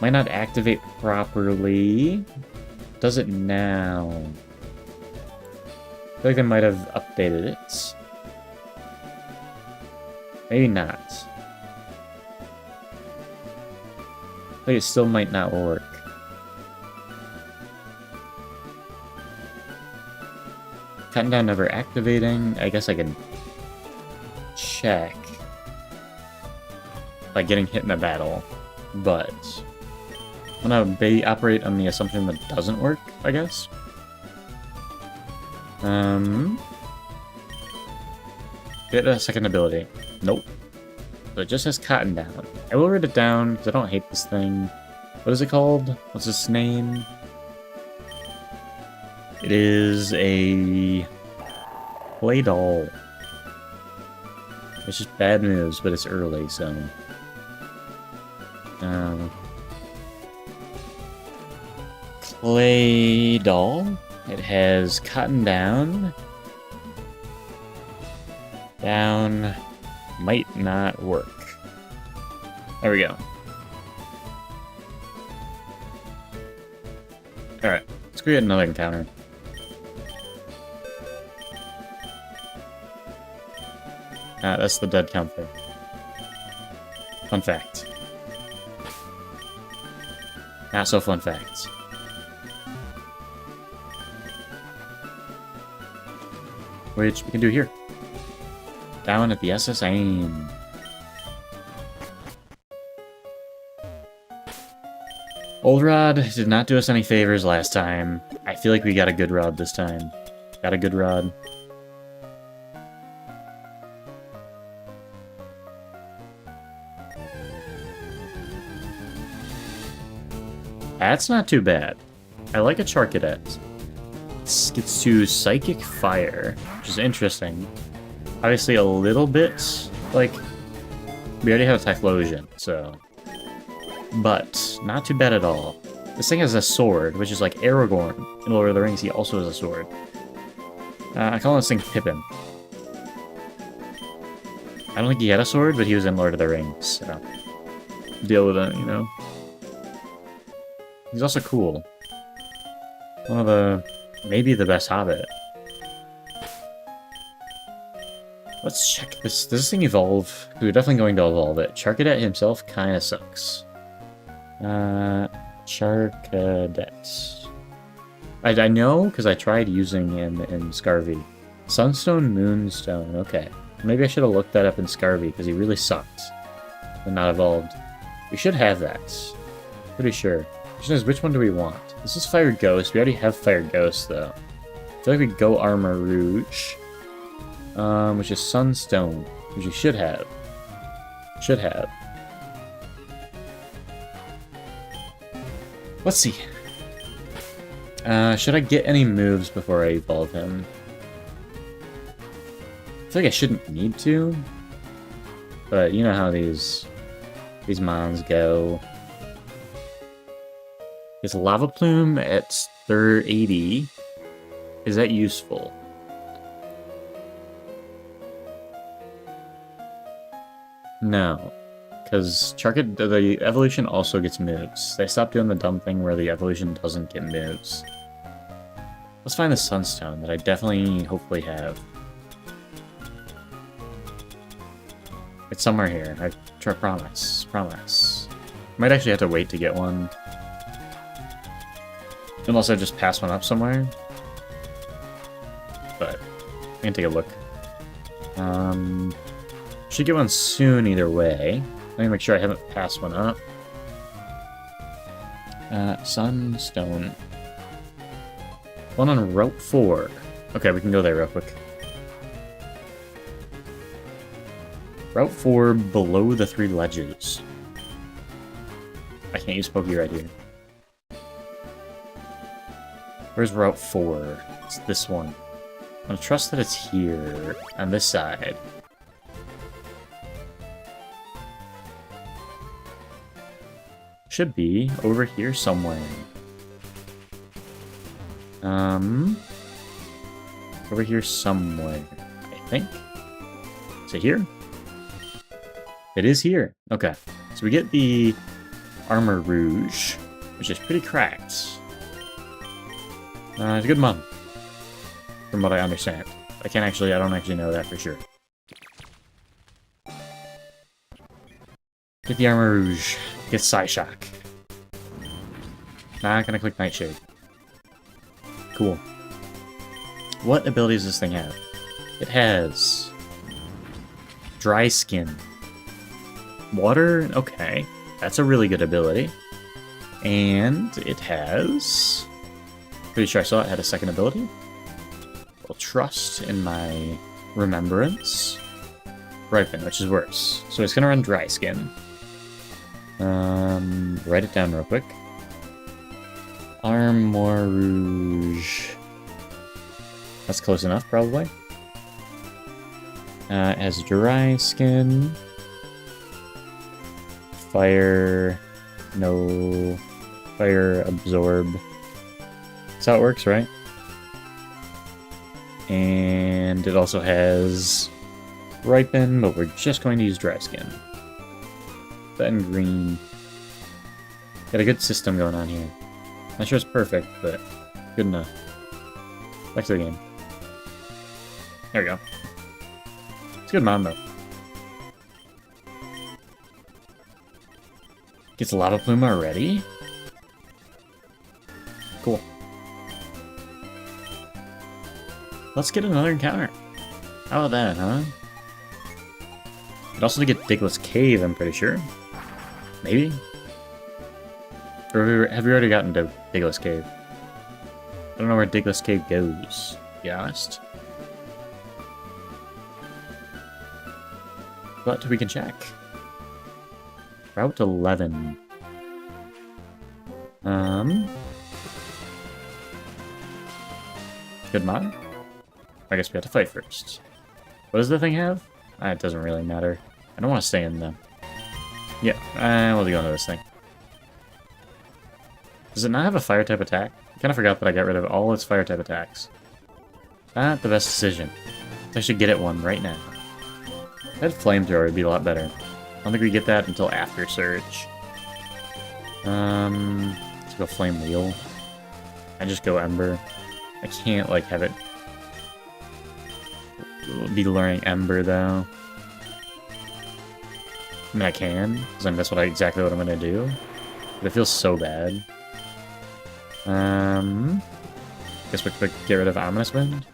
Might not activate properly. Does it now? I feel like they might have updated it. Maybe not. Like it still might not work. Cutting down never activating. I guess I can check by getting hit in a battle, but I'm gonna operate on the assumption that doesn't work, I guess. Get a second ability. Nope. So it just says cotton down. I will write it down because I don't hate this thing. What is it called? What's its name? It is a play doll. It's just bad news, but it's early, so. Clay doll. It has cotton down. Down might not work. There we go. Alright, let's create another encounter. That's the dead counter. Fun fact. Not so fun facts. Which we can do here. Down at the SS aim. Old Rod did not do us any favors last time. I feel like we got a good Rod this time. Got a good Rod. That's not too bad. I like a Charcadet. This gets to Psychic Fire, which is interesting. Obviously a little bit, like, we already have a Typhlosion, so. But, not too bad at all. This thing has a sword, which is like Aragorn. In Lord of the Rings, he also has a sword. I call this thing Pippin. I don't think he had a sword, but he was in Lord of the Rings, so. Deal with it, you know? He's also cool. One of the... maybe the best Hobbit. Let's check this. Does this thing evolve? We're definitely going to evolve it. Charcadet himself kind of sucks. Charcadet. I know, because I tried using him in Scarvy. Sunstone, Moonstone. Okay. Maybe I should have looked that up in Scarvy, because he really sucked. And not evolved. We should have that. Pretty sure. Question is, which one do we want? This is Fire Ghost. We already have Fire Ghost, though. I feel like we go Armor Rouge. Which is Sunstone. Which we should have. Should have. Let's see. Should I get any moves before I evolve him? I feel like I shouldn't need to. But you know how these mons go. It's Lava Plume at 80. Is that useful? No. Because the evolution also gets moves. They stopped doing the dumb thing where the evolution doesn't get moves. Let's find the Sunstone that I definitely, hopefully have. It's somewhere here. I promise. Promise. Might actually have to wait to get one. Unless I just pass one up somewhere. But, I can take a look. Should get one soon either way. Let me make sure I haven't passed one up. Sunstone. One on Route 4. Okay, we can go there real quick. Route 4 below the 3 ledges. I can't use Pokey right here. Where's Route 4? It's this one. I'm gonna trust that it's here, on this side. Should be over here somewhere. Over here somewhere, I think. Is it here? It is here. Okay. So we get the Armor Rouge, which is pretty cracked. It's a good mon, from what I understand. I don't actually know that for sure. Get the Armor Rouge. Get Psyshock. Not gonna click Nightshade. Cool. What abilities does this thing have? It has... Dry Skin. Water? Okay. That's a really good ability. And it has... Pretty sure I saw it had a second ability. Well, Trust in my Remembrance. Ripen, which is worse. So it's gonna run Dry Skin. Write it down real quick. Armoire Rouge. That's close enough, probably. It has Dry Skin. Fire. No. Fire Absorb. That's how it works, right? And it also has Ripen, but we're just going to use Dry Skin. Then green. Got a good system going on here. Not sure it's perfect, but good enough. Back to the game. There we go. It's a good mod, though. Gets Lava Plume already? Cool. Let's get another encounter. How about that, huh? Could also get Digless Cave, I'm pretty sure. Maybe? Or have we already gotten to Digless Cave? I don't know where Digless Cave goes, to be honest. But we can check. Route 11. Good mod? I guess we have to fight first. What does the thing have? It doesn't really matter. I don't want to stay in them. Yeah, we'll go into this thing. Does it not have a fire type attack? I kind of forgot that I got rid of all its fire type attacks. Not the best decision. I should get it one right now. If I had Flamethrower, it'd be a lot better. I don't think we get that until after Surge. Let's go Flame Wheel. I just go Ember. I can't, like, have it be learning Ember, though. I mean, I can, because that's exactly what I'm gonna do. But it feels so bad. Guess we could get rid of Ominous Wind.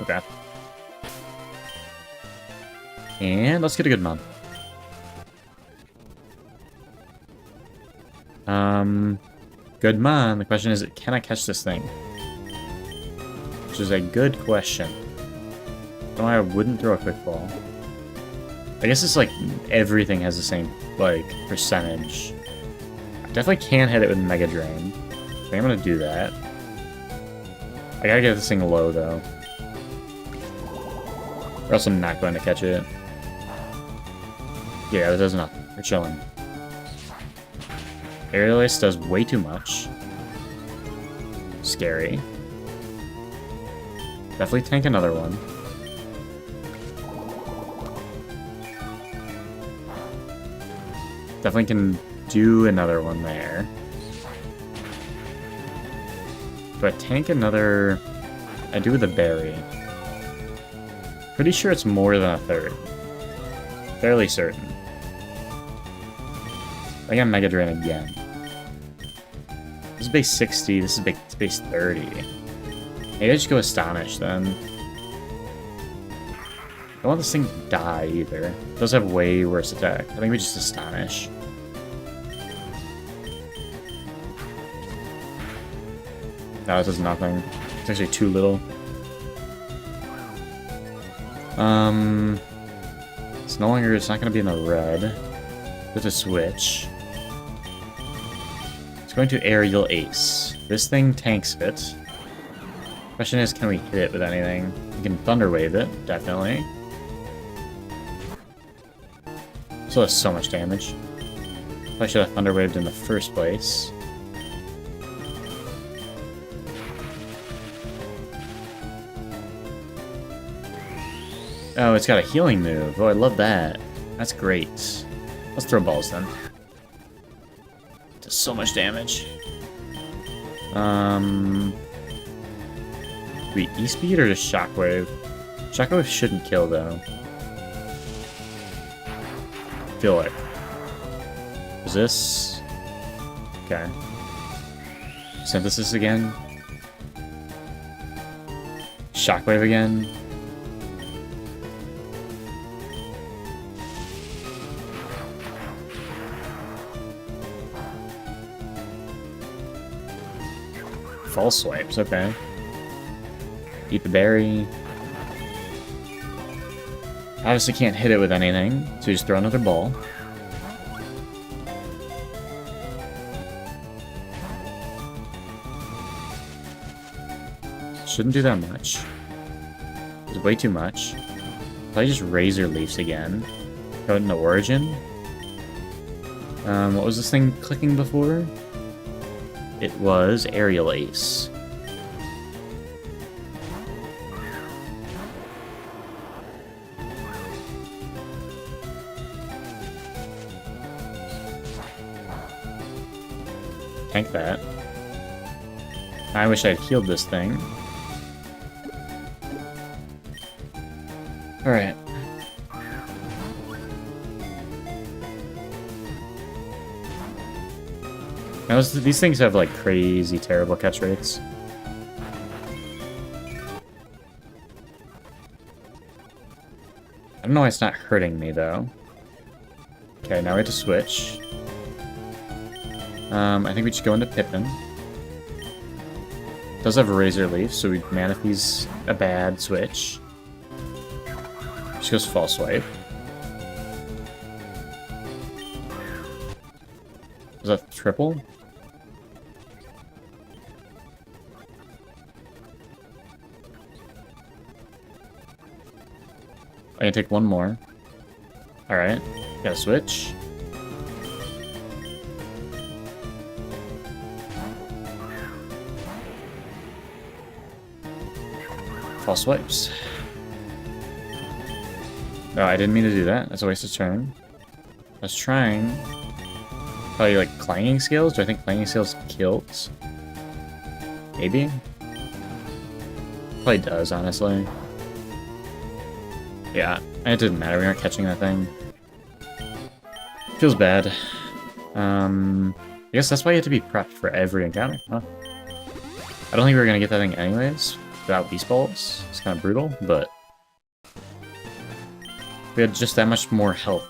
Okay. And let's get a good mod. Good mod. The question is, can I catch this thing? Which is a good question. Don't know why I wouldn't throw a quick ball. I guess it's like everything has the same, like, percentage. I definitely can hit it with Mega Drain. So I'm gonna do that. I gotta get this thing low, though. Or else I'm not going to catch it. Yeah, that does nothing. We're chilling. Aerialist does way too much. Scary. Definitely tank another one. Definitely can do another one there. But tank another... I do with a berry. Pretty sure it's more than a third. Fairly certain. I got Mega Drain again. This is base 60, this is base 30. Maybe I just go Astonish then. I don't want this thing to die either. It does have way worse attack. I think we just Astonish. No, it does nothing. It's actually too little. It's no longer, it's not going to be in the red. With a switch. It's going to Aerial Ace. This thing tanks it. Question is, can we hit it with anything? We can Thunder Wave it, definitely. Still does so much damage. I should have Thunder Waved in the first place. Oh, it's got a healing move. Oh, I love that. That's great. Let's throw balls then. Does so much damage. Do we E-Speed or just Shockwave? Shockwave shouldn't kill though. I feel like. Is this? Okay. Synthesis again. Shockwave again. False swipes, okay. Eat the berry. Obviously can't hit it with anything, so you just throw another ball. Shouldn't do that much. It's way too much. Probably just Razor Leafs again. Go into Origin. What was this thing clicking before? It was Aerial Ace. Tank that. I wish I'd healed this thing. Alright. These things have like crazy terrible catch rates. I don't know why it's not hurting me though. Okay, now we have to switch. I think we should go into Pippin. Does have a Razor Leaf, so we Manaphy's a bad switch. She goes False Swipe. Was that triple? I can take one more. Alright, gotta switch. False swipes. Oh, I didn't mean to do that. That's a waste of turn. I was trying. Probably like clanging skills? Do I think clanging skills kills? Maybe? Probably does, honestly. Yeah, it didn't matter. We aren't catching that thing. Feels bad. I guess that's why you have to be prepped for every encounter. Huh? I don't think we were gonna get that thing anyways. Without Beast Balls. It's kind of brutal, but we had just that much more health.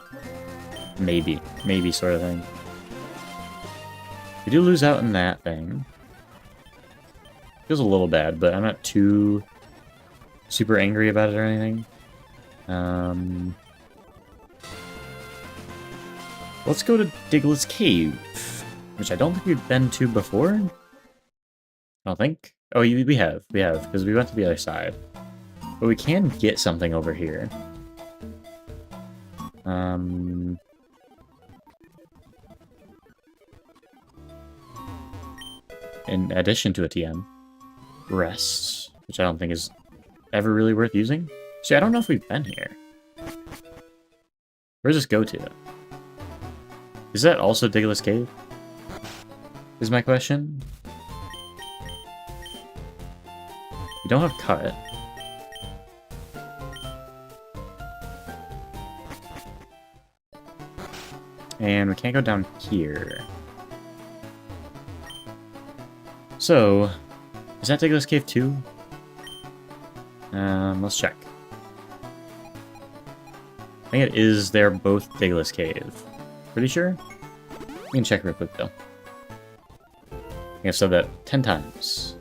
Maybe. Maybe sort of thing. We do lose out in that thing. Feels a little bad, but I'm not too super angry about it or anything. Let's go to Diglett's Cave, which I don't think we've been to before. I don't think. Oh, we have, because we went to the other side. But we can get something over here. In addition to a TM. Rest, which I don't think is ever really worth using. See, I don't know if we've been here. Where does this go to? Is that also Diglett's Cave? Is my question. We don't have cut. And we can't go down here. So, is that Diglett's Cave too? Let's check. I think it is, they're both Diglett's Cave. Pretty sure? We can check real quick though. I think I've said that 10 times.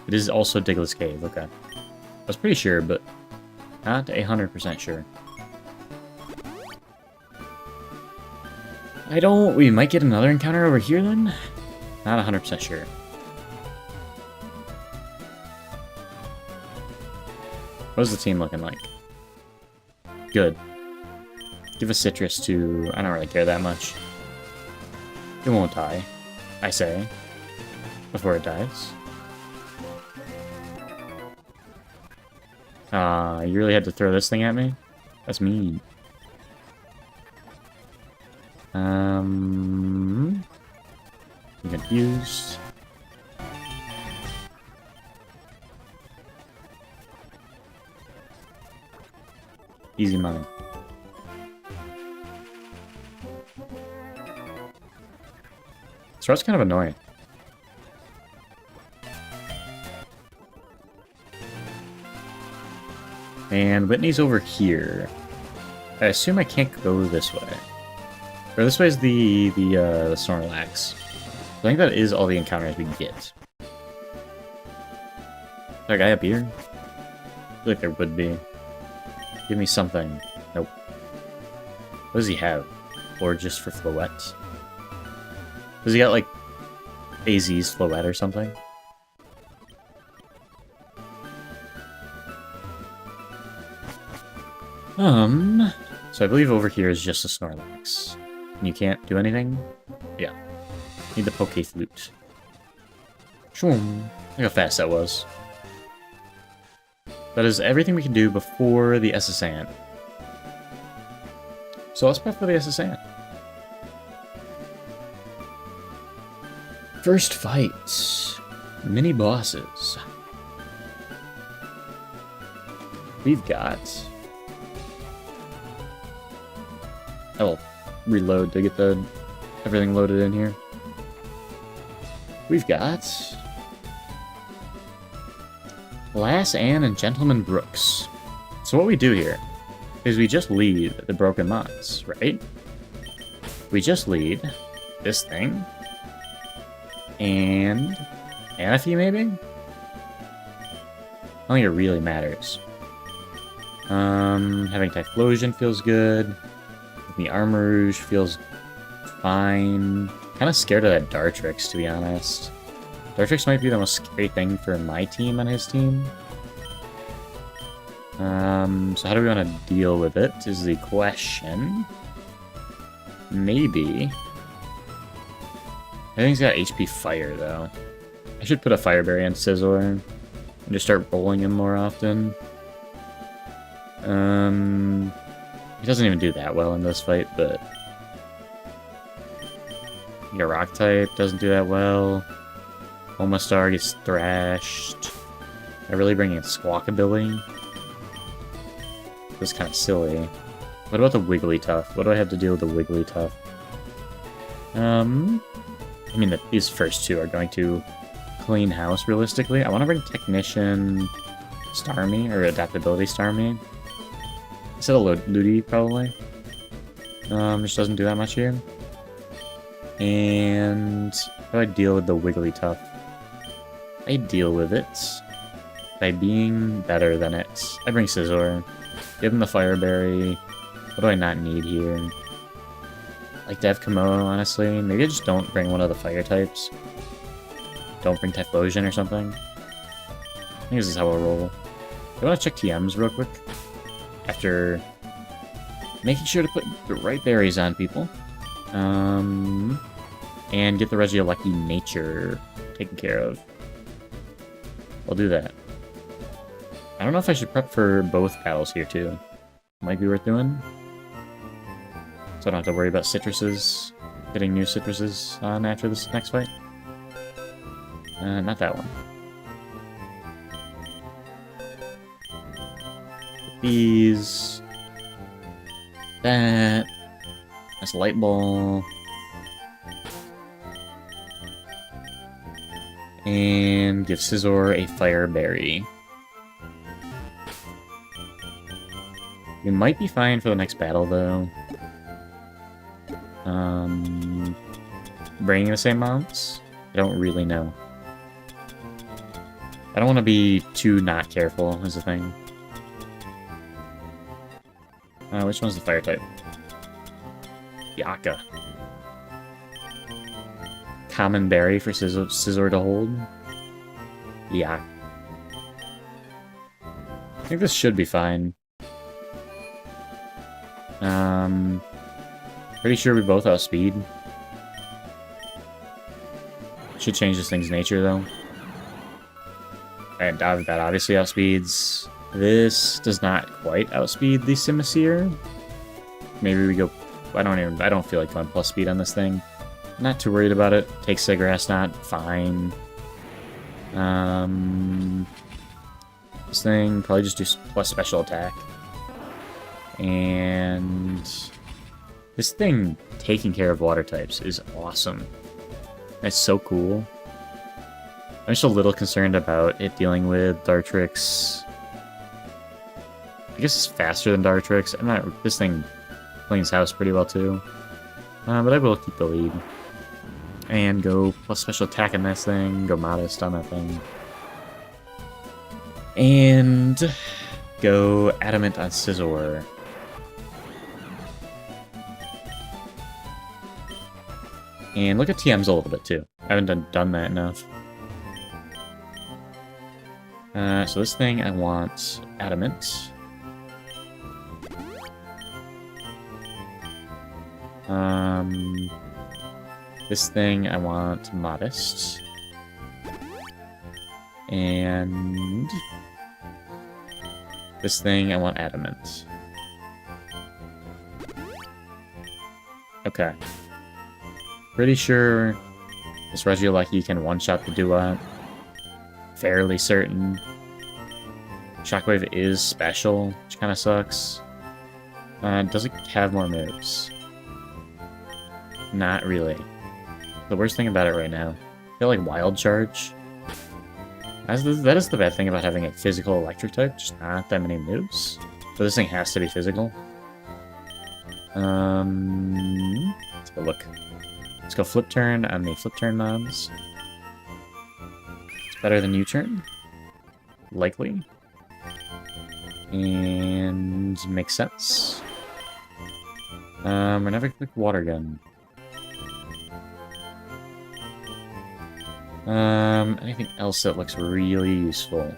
It is also Diglett's Cave, okay. I was pretty sure, but not 100% sure. We might get another encounter over here then? Not 100% sure. What's the team looking like? Good. Give a citrus to... I don't really care that much. It won't die, I say. Before it dies. You really had to throw this thing at me? That's mean. I'm confused. Easy money. So that's kind of annoying. And Whitney's over here. I assume I can't go this way. Or this way is the Snorlax. I think that is all the encounters we get. Is there a guy up here? I feel like there would be. Give me something. Nope. What does he have? Or just for Floette? Does he got like AZ's Floette or something? So I believe over here is just a Snorlax. And you can't do anything? Yeah. Need the Poke Flute. Shoom. Look how fast that was. That is everything we can do before the SS Ant. So let's prep for the SS Ant. First fight. Mini bosses. We've got... I will reload to get everything loaded in here. We've got... Lass Ann and Gentleman Brooks. So what we do here is we just lead the Broken Mods, right? We just lead this thing. And Anafi, maybe? I don't think it really matters. Having Typhlosion feels good. The Armourouge feels fine. Kind of scared of that Dartrix, to be honest. Dartrix might be the most scary thing for my team and his team. So how do we want to deal with it is the question. Maybe. I think he's got HP Fire, though. I should put a Fire Berry on Scizor and just start rolling him more often. He doesn't even do that well in this fight, but... Your Rock type doesn't do that well. Omastar gets thrashed. I really bring in Squawkabilly. That's kind of silly. What about the Wigglytuff? What do I have to deal with the Wigglytuff? I mean, these first two are going to clean house, realistically. I want to bring Technician Starmie, or Adaptability Starmie. Instead of Ludi, probably. Just doesn't do that much here. And how do I deal with the Wigglytuff? I deal with it by being better than it. I bring Scizor. Give him the Fire Berry. What do I not need here? I like to have Komodo, honestly. Maybe I just don't bring one of the fire types. Don't bring Typhlosion or something. I think this is how I'll roll. I want to check TMs real quick. After making sure to put the right berries on people. And get the Regieleki Nature taken care of. I'll do that. I don't know if I should prep for both battles here, too. Might be worth doing. So I don't have to worry about citruses. Getting new citruses on after this next fight. Not that one. These. That. That's Light Ball. And give Scizor a Fire Berry. We might be fine for the next battle, though. Bringing the same mounts? I don't really know. I don't want to be too not careful, is the thing. Which one's the fire type? Yaka. Common Berry for Scizor to hold? Yeah. I think this should be fine. Pretty sure we both outspeed. Should change this thing's nature, though. And that obviously outspeeds. This does not quite outspeed the Simisear. Maybe we go... I don't feel like going plus speed on this thing. Not too worried about it. Take Sigrass Knot, fine. This thing, probably just do plus special attack. And... this thing taking care of water types is awesome. It's so cool. I'm just a little concerned about it dealing with Dartrix. I guess it's faster than Dartrix. I'm not. This thing cleans house pretty well too. But I will keep the lead. And go plus special attack on this thing. Go modest on that thing. And go adamant on Scizor. And look at TMs a little bit too. I haven't done that enough. So this thing I want adamant. This thing I want modest. And this thing I want adamant. Okay. Pretty sure this Regieleki can one-shot the Duat. Fairly certain. Shockwave is special, which kind of sucks. Does it have more moves? Not really. The worst thing about it right now, I feel like Wild Charge. That is the bad thing about having a physical electric type, just not that many moves. So this thing has to be physical. Let's go look. Let's go Flip Turn on the Flip Turn mobs. It's better than U-Turn. Likely. And makes sense. We're never click Water Gun. Anything else that looks really useful?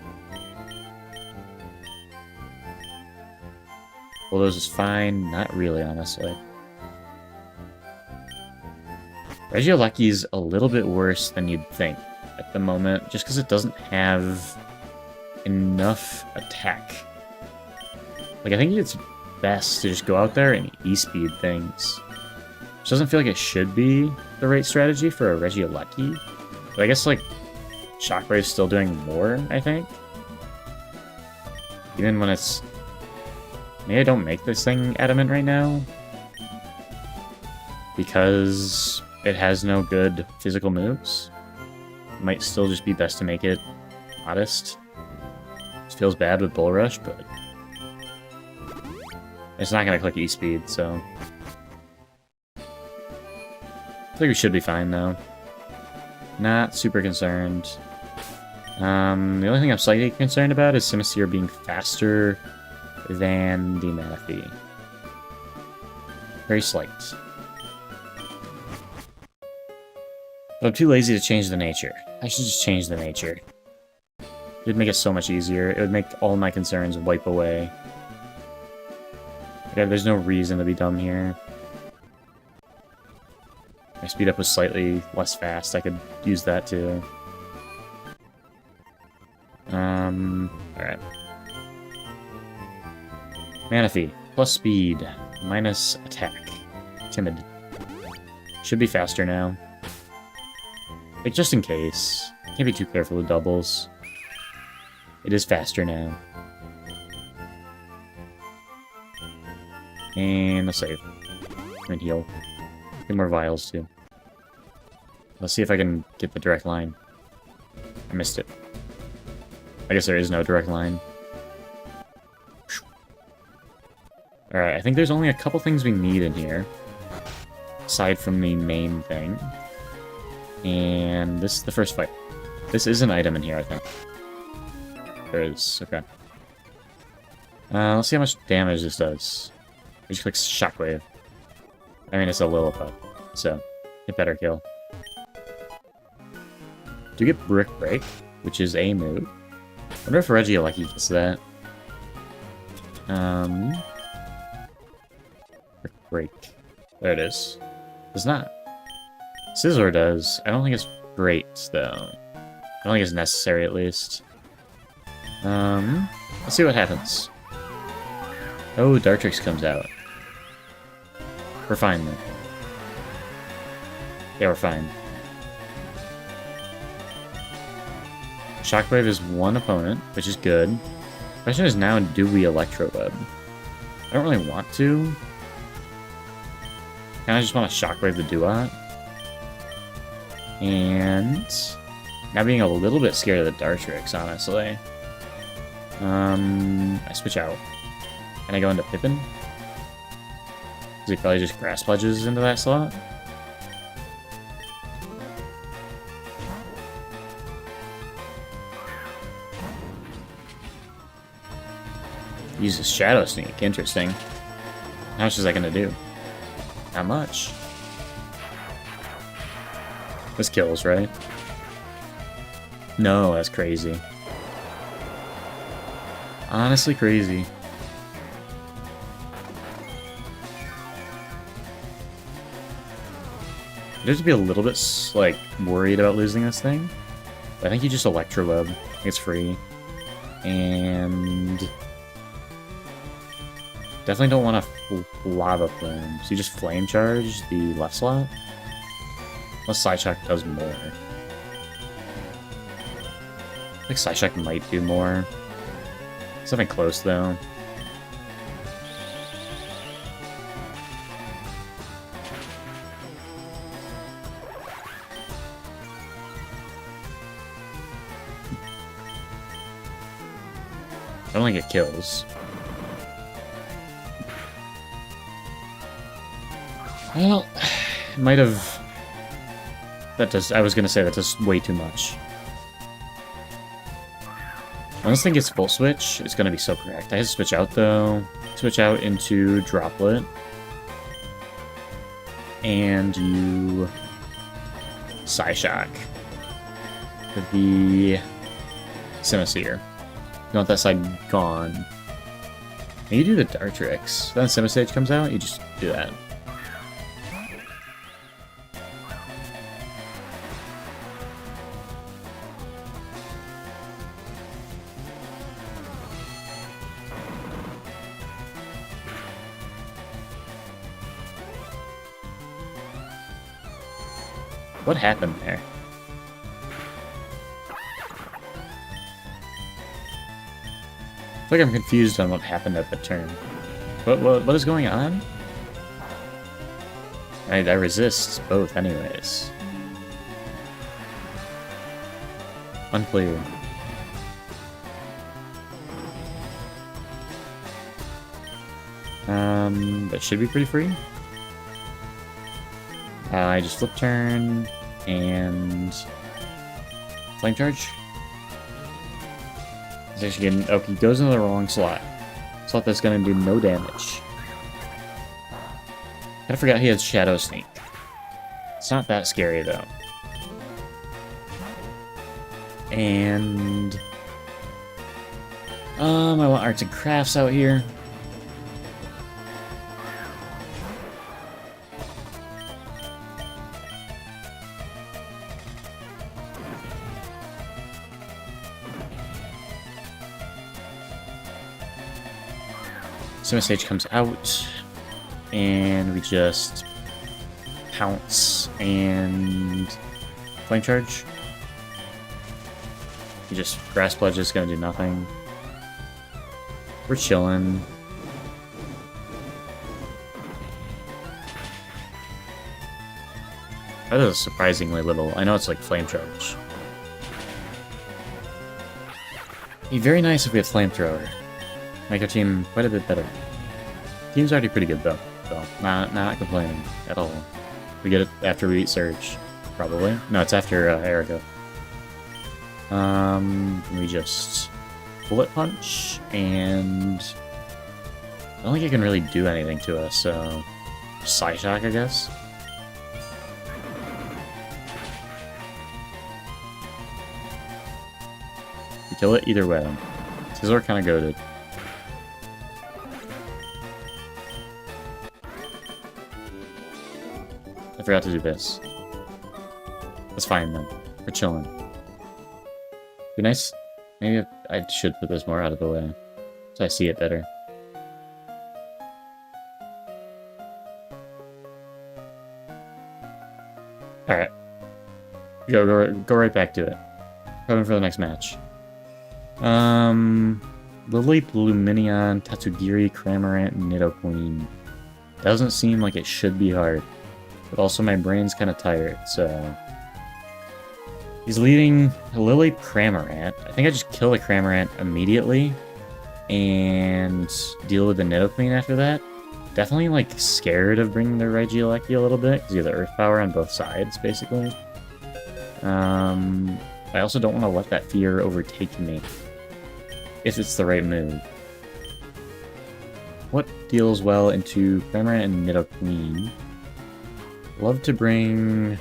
Well, those is fine. Not really, honestly. Regioleki's a little bit worse than you'd think at the moment, just because it doesn't have enough attack. Like, I think it's best to just go out there and E-speed things. Which doesn't feel like it should be the right strategy for a Regieleki. But I guess, like, Shockwave's still doing more, I think. Even when it's... Maybe I don't make this thing adamant right now. Because it has no good physical moves. It might still just be best to make it modest. It feels bad with Bull Rush, but... It's not gonna click E-speed, so... I think we should be fine, though. Not super concerned. The only thing I'm slightly concerned about is Simisear being faster than the Manaphy. Very slight. But I'm too lazy to change the nature. I should just change the nature. It would make it so much easier. It would make all my concerns wipe away. Yeah, there's no reason to be dumb here. My speed up was slightly less fast. I could use that too. Alright. Manaphy, plus speed, minus attack. Timid. Should be faster now. Like, just in case. Can't be too careful with doubles. It is faster now. And let's save. And heal. Get more vials, too. Let's see if I can get the direct line. I missed it. I guess there is no direct line. Alright, I think there's only a couple things we need in here. Aside from the main thing. And this is the first fight. This is an item in here, I think. There is, okay. Let's see how much damage this does. We just click Shockwave. I mean, it's a Lillipup, so it better kill. Do get Brick Break, which is a move. I wonder if Regieleki gets that. Brick Break. There it is. Does not. Scizor does. I don't think it's great, though. I don't think it's necessary, at least. Let's see what happens. Oh, Dartrix comes out. We're fine, then. Yeah, we're fine. Shockwave is one opponent, which is good. The question is now, do we Electro Web? I don't really want to. I just want to Shockwave the Duat. And now being a little bit scared of the Dartrix, honestly. I switch out. Can I go into Pippin? Because he probably just Grass Pledges into that slot. Uses Shadow Sneak. Interesting. How much is that gonna do? Not much. This kills, right? No, that's crazy. Honestly crazy. I'd have to be a little bit, like, worried about losing this thing. But I think you just Electro Web. It's free. And definitely don't want to Lava Plume. So you just Flame Charge the left slot? Unless Psyshock does more. I think Psyshock might do more. Something close, though. I don't think it kills. Well, it might have... That does... I was gonna say that does way too much. When this thing gets full switch, it's gonna be so correct. I have to switch out, though. Switch out into Droplet. And you... Psyshock. With the... Simisear. You want that side gone. And you do the Dartrix. Then Simisage comes out, you just do that. What happened there? I feel like I'm confused on what happened at the turn. What is going on? I resist both anyways. Unclear. That should be pretty free. I just flip turn and Flame Charge. He's actually getting... Oh, he goes into the wrong slot. Slot that's gonna do no damage. I forgot he has Shadow Sneak. It's not that scary, though. And... I want Arts and Crafts out here. Simisage comes out, and we just pounce and Flame Charge. You just Grass Pledge is gonna do nothing. We're chilling. That is surprisingly little. I know it's like Flame Charge. It'd be very nice if we had Flamethrower. Make our team quite a bit better. Team's already pretty good though, so not complaining at all. We get it after we eat Surge, probably. No, it's after Erigo. We just Bullet Punch, and I don't think it can really do anything to us, so Psyshock, I guess. We kill it either way. Scizor kind of goated. I forgot to do this. That's fine then. We're chilling. Be nice. Maybe I should put this more out of the way, so I see it better. All right. Go right back to it. Coming for the next match. Lily, Luminion, Tatsugiri, Cramorant, Nidoqueen. Doesn't seem like it should be hard. But also my brain's kind of tired, so... He's leading a Lily Cramorant. I think I just kill the Cramorant immediately and deal with the Nidoqueen after that. Definitely, like, scared of bringing the Regieleki a little bit, because you have the Earth Power on both sides, basically. I also don't want to let that fear overtake me, if it's the right move. What deals well into Cramorant and Nidoqueen? Love to bring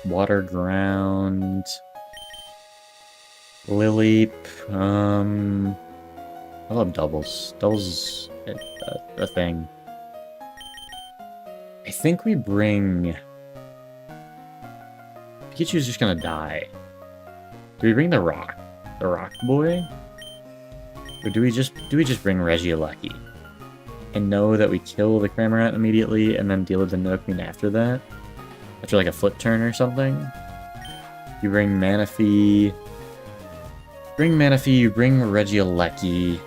Water Ground, Lileep. I love doubles. Doubles is a thing. I think we bring... Pikachu's just gonna die. Do we bring the Rock Boy? Or do we just bring Regieleki? And know that we kill the Cramorant immediately and then deal with the Nidoqueen after that? After like a flip turn or something? You bring Manaphy. You bring Regieleki.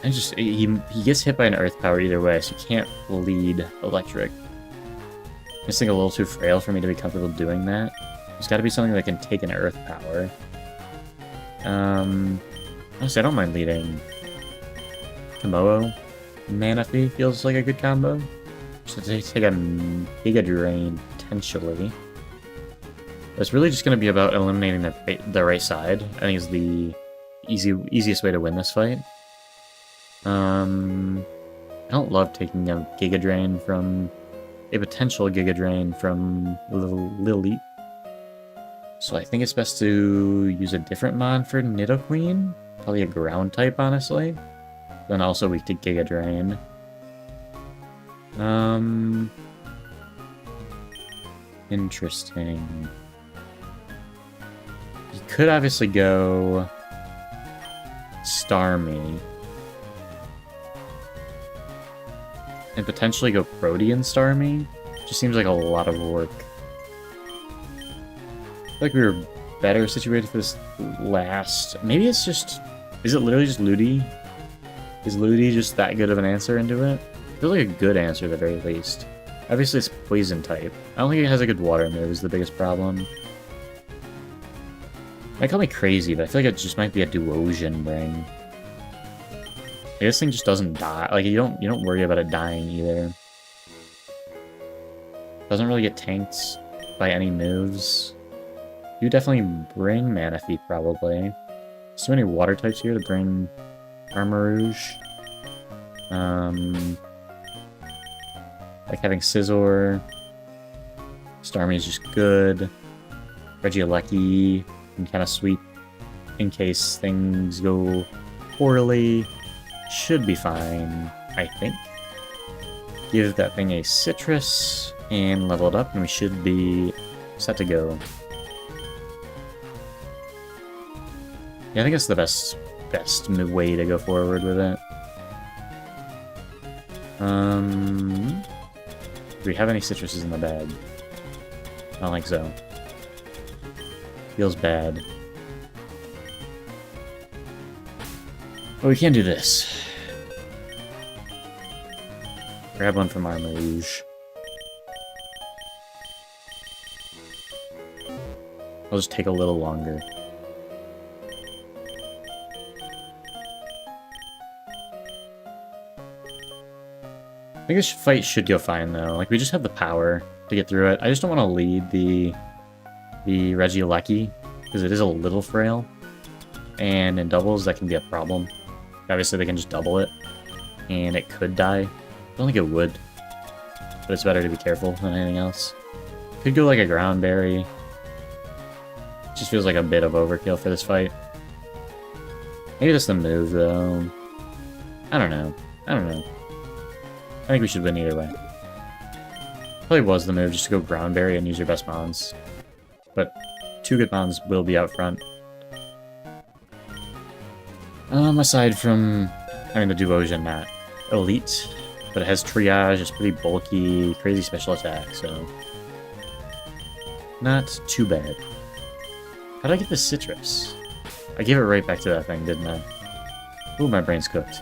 And just he gets hit by an Earth Power either way, so you can't lead Electric. This thing a little too frail for me to be comfortable doing that. There's got to be something that can take an Earth Power. Honestly, I don't mind leading Komodo. Manaphy feels like a good combo. So take a Giga Drain, potentially. But it's really just going to be about eliminating the right side. I think is the easiest way to win this fight. I don't love taking a Giga Drain from... a potential Giga Drain from Lileep. So I think it's best to use a different mod for Nidoqueen. Probably a ground type, honestly. Then also weak to Giga Drain. Interesting. You could obviously go Starmie. And potentially go Protean Starmie. Just seems like a lot of work. I feel like we were better situated for this last... Maybe it's just... Is it literally just Ludi? Is Ludi just that good of an answer into it? I feel like a good answer at the very least. Obviously it's Poison type. I don't think it has a good water move is the biggest problem. Might call me crazy, but I feel like it just might be a Duosian bring. This thing just doesn't die. Like you don't worry about it dying either. Doesn't really get tanked by any moves. You definitely bring Manaphy probably. So many water types here to bring Armarouge. Like having Scizor. Starmie is just good. Regieleki can kind of sweep in case things go poorly. Should be fine, I think. Give that thing a Citrus and level it up, and we should be set to go. Yeah, I think it's the best way to go forward with it. Do we have any citruses in the bag? I don't think so. Feels bad. But we can do this. Grab one from Armarouge. I'll just take a little longer. I think this fight should go fine, though. Like, we just have the power to get through it. I just don't want to lead the Regieleki, because it is a little frail. And in doubles, that can be a problem. Obviously, they can just double it, and it could die. I don't think it would, but it's better to be careful than anything else. Could go like a Ground Berry. Just feels like a bit of overkill for this fight. Maybe that's the move, though. I don't know. I think we should win either way. Probably was the move, just to go Ground Berry and use your best mons. But 2 good mons will be out front. Aside from having the Duosian, not elite, but it has Triage, it's pretty bulky, crazy special attack, so... Not too bad. How did I get the Citrus? I gave it right back to that thing, didn't I? Ooh, my brain's cooked.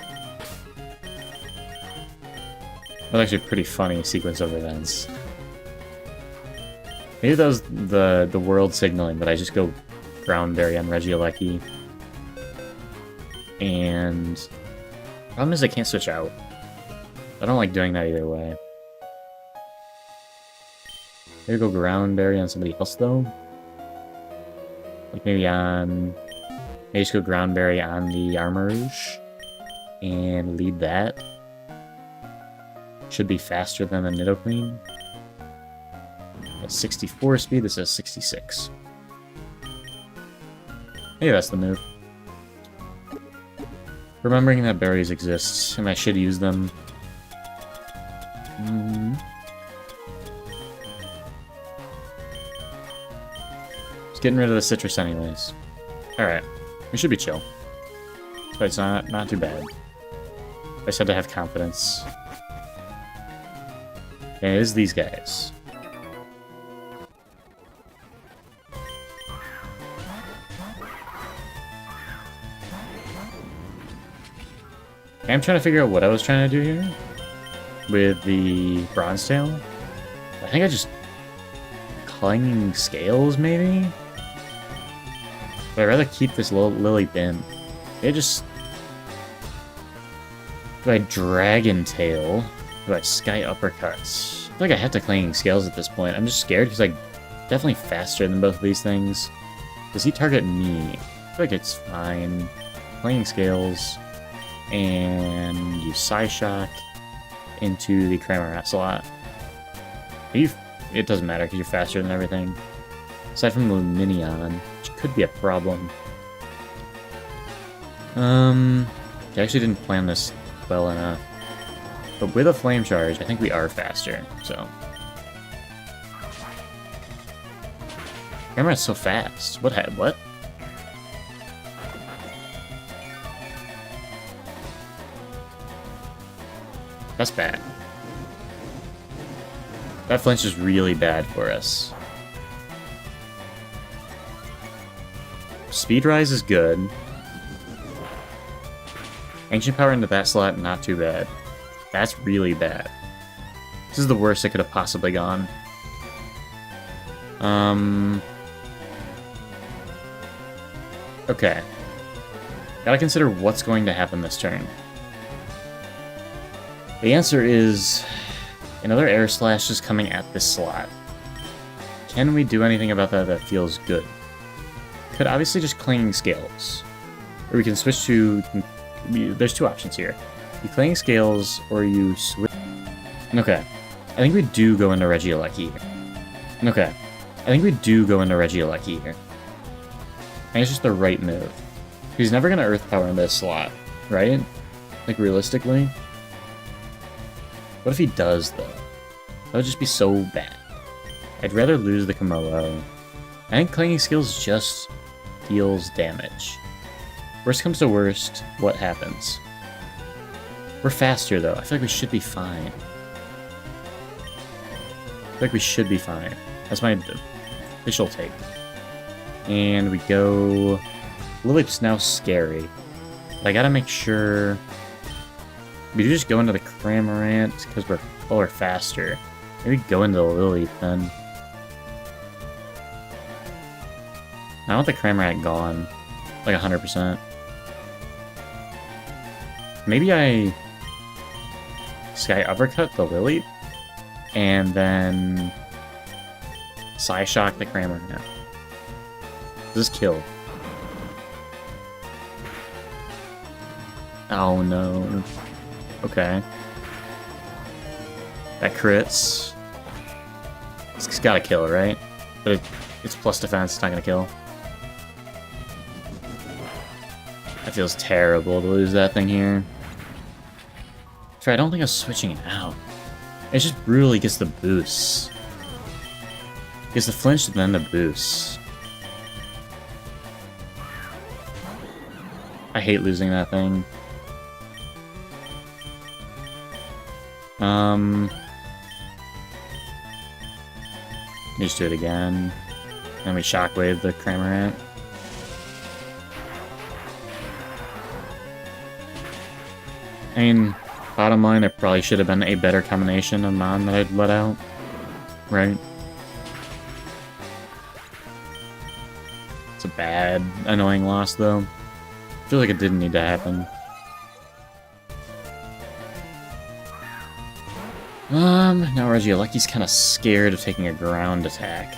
That was actually a pretty funny sequence of events. Maybe that was the world signaling, but I just go Ground Berry on Regieleki. And problem is I can't switch out. I don't like doing that either way. Maybe go Ground Berry on somebody else though. Like maybe just go Ground Berry on the Armourouge and lead that. Should be faster than the Nidoqueen. That's 64 speed, this has 66. Maybe that's the move. Remembering that berries exist, and I should use them. Just getting rid of the citrus anyways. Alright, we should be chill. But it's not too bad. I just had to have confidence. And it is these guys. I'm trying to figure out what I was trying to do here with the Bronzetail. I think I just Clanging Scales, maybe? But I'd rather keep this Lily bin. Do I Dragon Tail? Do I Sky Uppercuts? I feel like I have to Clanging Scales at this point. I'm just scared because I'm definitely faster than both of these things. Does he target me? I feel like it's fine. Clanging Scales. And you Psyshock into the Cramorant slot. It doesn't matter because you're faster than everything. Aside from the Minion, which could be a problem. I actually didn't plan this well enough. But with a Flame Charge, I think we are faster, so. Cramorant's so fast. What? That's bad. That flinch is really bad for us. Speed Rise is good. Ancient Power into that slot, not too bad. That's really bad. This is the worst it could have possibly gone. Okay. Gotta consider what's going to happen this turn. The answer is another Air Slash is coming at this slot. Can we do anything about that feels good? Could obviously just Clanging Scales. Or we can switch to... There's two options here. You Clanging Scales, or you switch... Okay. I think we do go into Regieleki here. Okay. I think we do go into Regieleki here. I think it's just the right move. He's never going to Earth Power in this slot, right? Like, realistically? What if he does, though? That would just be so bad. I'd rather lose the Komodo. I think Clanging Skills just deals damage. Worst comes to worst, what happens? We're faster, though. I feel like we should be fine. That's my official take. And we go... Lileep's now scary. But I gotta make sure... We do just go into the Cramorant because we're faster. Maybe go into the Lileep then. I want the Cramorant gone. Like 100%. Maybe I Sky Uppercut the Lileep and then Psyshock the Cramorant. Does this kill? Oh no. Okay. That crits. It's gotta kill, right? But it's plus defense, it's not gonna kill. That feels terrible to lose that thing here. I don't think I was switching it out. It just really gets the boosts. Gets the flinch and then the boosts. I hate losing that thing. Just do it again. Then we Shockwave the Cramorant. I mean, bottom line, there probably should have been a better combination of Mon that I'd let out. Right? It's a bad, annoying loss, though. I feel like it didn't need to happen. Now Regieleku's kind of scared of taking a ground attack.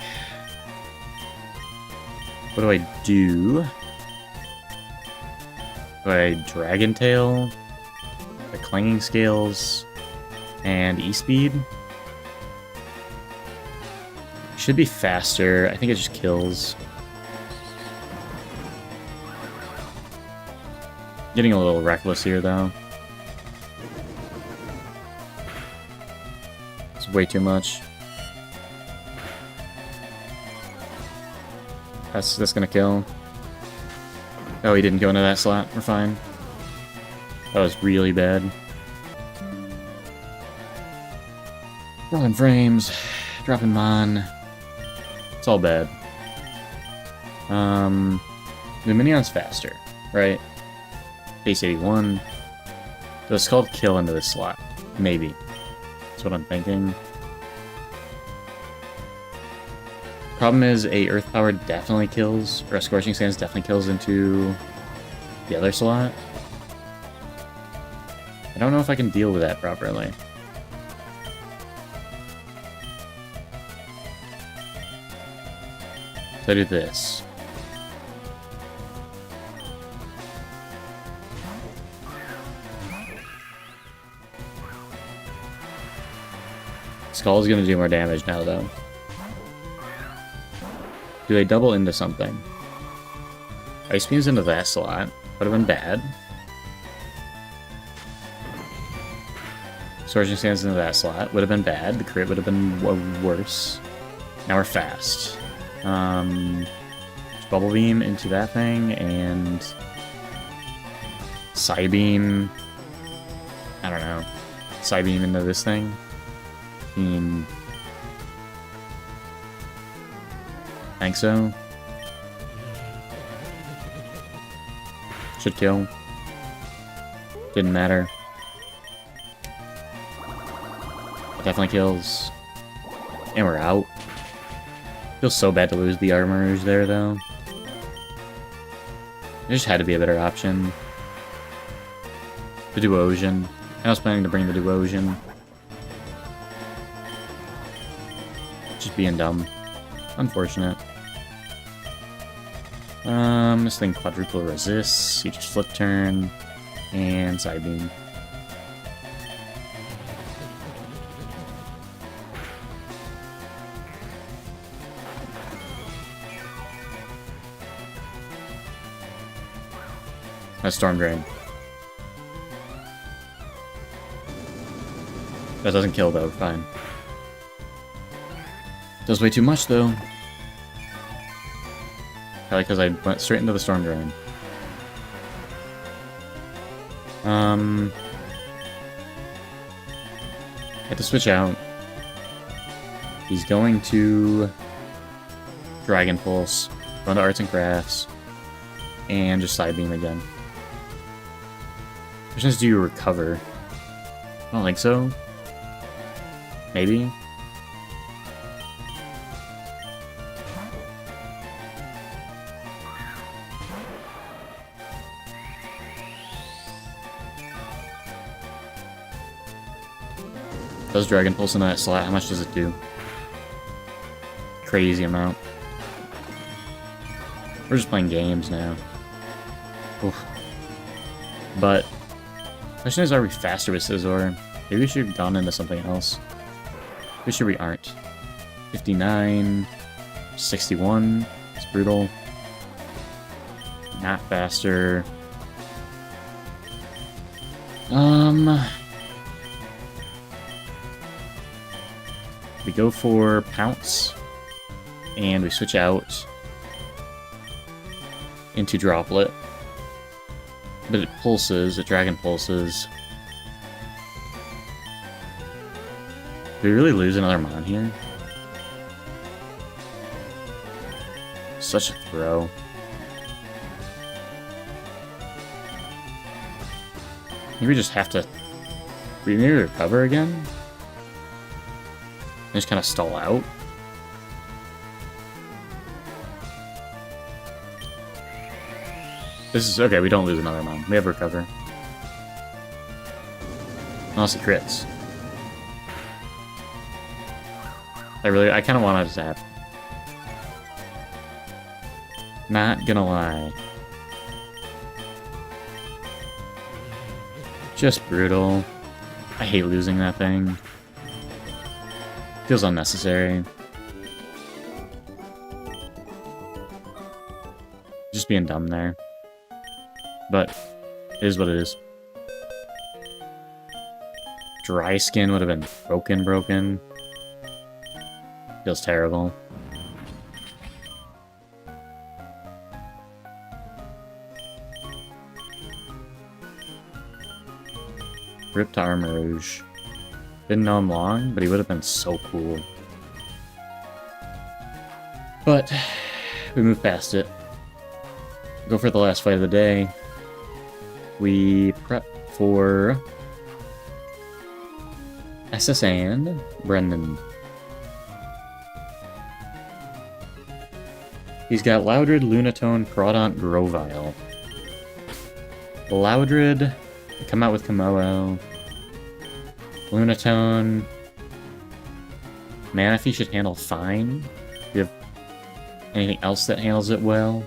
What do I do? Do I Dragon Tail? The Clanging Scales? And E-Speed? Should be faster. I think it just kills. Getting a little reckless here, though. It's way too much. That's gonna kill. Oh, he didn't go into that slot. We're fine. That was really bad. Dropping frames. Dropping mon. It's all bad. Luminion's faster, right? Base 81. Does Scald kill into this slot? Maybe. That's what I'm thinking. Problem is, a Earth Power definitely kills, or a Scorching Sands definitely kills into the other slot. I don't know if I can deal with that properly. So I do this. Skull's gonna do more damage now, though. Do they double into something? Ice Beam's into that slot. Would have been bad. Scorching Sands into that slot. Would have been bad. The crit would have been worse. Now we're fast. Bubble Beam into that thing, and Psybeam. I don't know. Psybeam into this thing. I think so. Should kill. Didn't matter. Definitely kills. And we're out. Feels so bad to lose the armors there, though. There just had to be a better option. The Duosian. I was planning to bring the Duosian. Just being dumb. Unfortunate. This thing quadruple resists. You just flip turn. And side beam. That's Storm Drain. That doesn't kill, though. Fine. Does way too much, though. Probably because I went straight into the Storm Drain. Had to switch out. He's going to Dragon Pulse, go into Arts and Crafts, and just Side Beam again. Which chance do you recover? I don't think so. Maybe? Does Dragon Pulse in that slot? How much does it do? Crazy amount. We're just playing games now. Oof. But, question is, are we faster with Scizor? Maybe we should have gone into something else. Pretty sure we aren't. 59, 61. It's brutal. Not faster. We go for Pounce, and we switch out into Droplet. But it pulses, it Dragon Pulses. Do we really lose another Mon here? Such a throw. Maybe we just have to... We maybe recover again? And just kind of stall out? This is okay, we don't lose another mon. We have recover. Unless he crits. I kind of wanted it to happen. Not gonna lie. Just brutal. I hate losing that thing. Feels unnecessary. Just being dumb there. But it is what it is. Dry skin would have been broken. Feels terrible. Ripped Armor Rouge. Didn't know him long, but he would have been so cool. But we moved past it. Go for the last fight of the day. We prep for SS and Brendan. He's got Loudred, Lunatone, Crawdaunt, Grovyle. Loudred, come out with Komodo. Lunatone. Manaphy should handle fine. Do you have anything else that handles it well?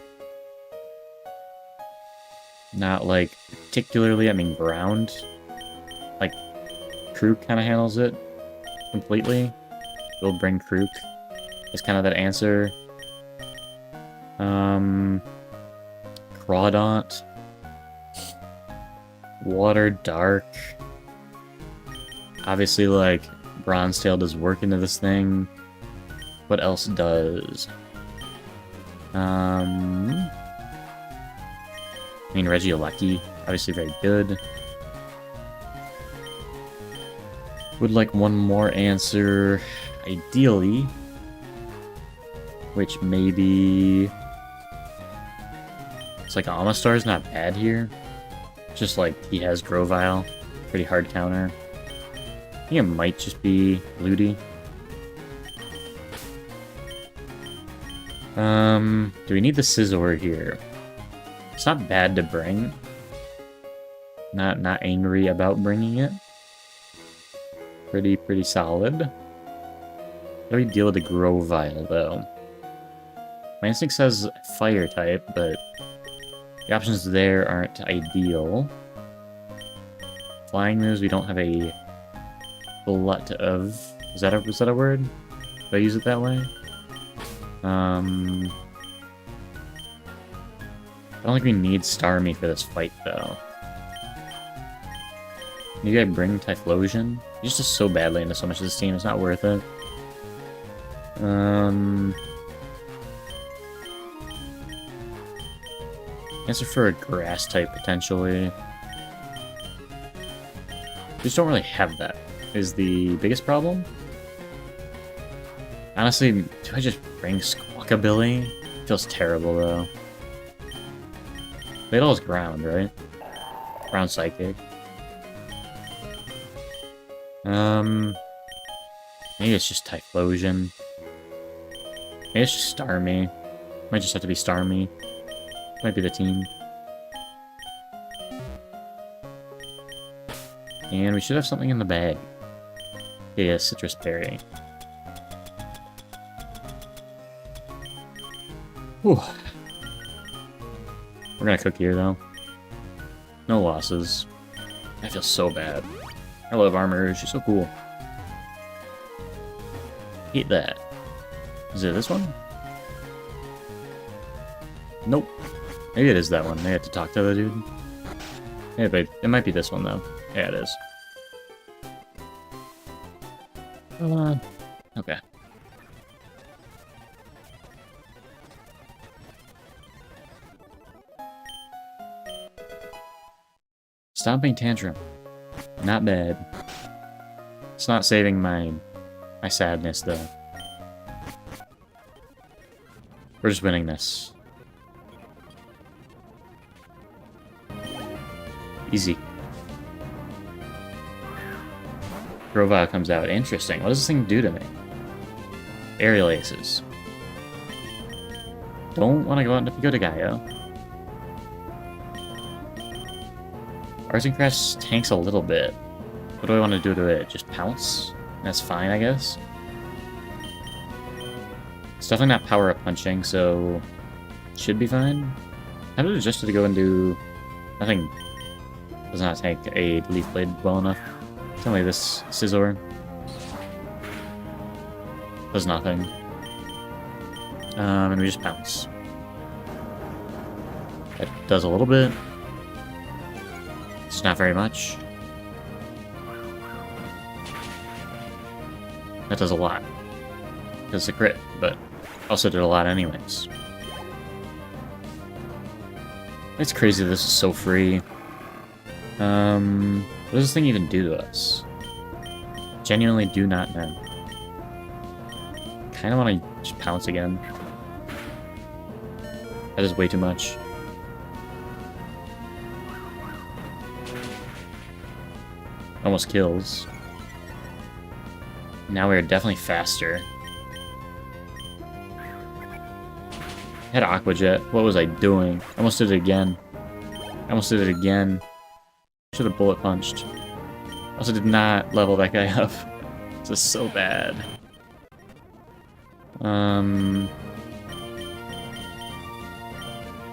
Not like particularly, I mean ground. Like Krook kind of handles it completely. We'll bring Krook as kind of that answer. Crawdaunt. Water, Dark. Obviously, like, Bronzetail does work into this thing. What else does? I mean, Regieleki, obviously very good. Would like one more answer, ideally. Which maybe... It's like Amistar's not bad here. Just like he has Grovyle. Pretty hard counter. I think it might just be Ludi. Do we need the Scizor here? It's not bad to bring. Not angry about bringing it. Pretty solid. How do we deal with the Grovyle, though? My instinct says Fire type, but the options there aren't ideal. Flying moves, we don't have a lot of... Was that a word? Did I use it that way? I don't think we need Starmie for this fight, though. Maybe I bring Typhlosion? He just does so badly into so much of this team, it's not worth it. Answer for a grass type, potentially. We just don't really have that, is the biggest problem. Honestly, do I just bring Squawkabilly? Feels terrible, though. Fatal is ground, right? Ground Psychic. Maybe it's just Typhlosion. Maybe it's just Starmie. Might just have to be Starmie. Might be the team. And we should have something in the bag. Yeah, Citrus Berry. Whew. We're gonna cook here, though. No losses. I feel so bad. I love Armor. She's so cool. Eat that. Is it this one? Nope. Maybe it is that one. They have to talk to the dude. Yeah, but it might be this one, though. Yeah, it is. Okay. Stomping Tantrum. Not bad. It's not saving my sadness, though. We're just winning this. Easy. Grovyle comes out. Interesting. What does this thing do to me? Aerial Aces. Don't want to go out to Gaio. Arts and Crafts tanks a little bit. What do I want to do to it? Just pounce? That's fine, I guess. It's definitely not power-up punching, so should be fine. How did it adjust to go and do... Nothing does not tank a Leaf Blade well enough. Tell me this Scizor does nothing. And we just pounce. That does a little bit. It's not very much. That does a lot. Because it's a crit, but also did a lot anyways. It's crazy this is so free. What does this thing even do to us? Genuinely do not know. Kinda wanna just pounce again. That is way too much. Almost kills. Now we're definitely faster. I had Aqua Jet. What was I doing? I almost did it again. I almost did it again. Should have bullet punched. Also did not level that guy up. This is so bad.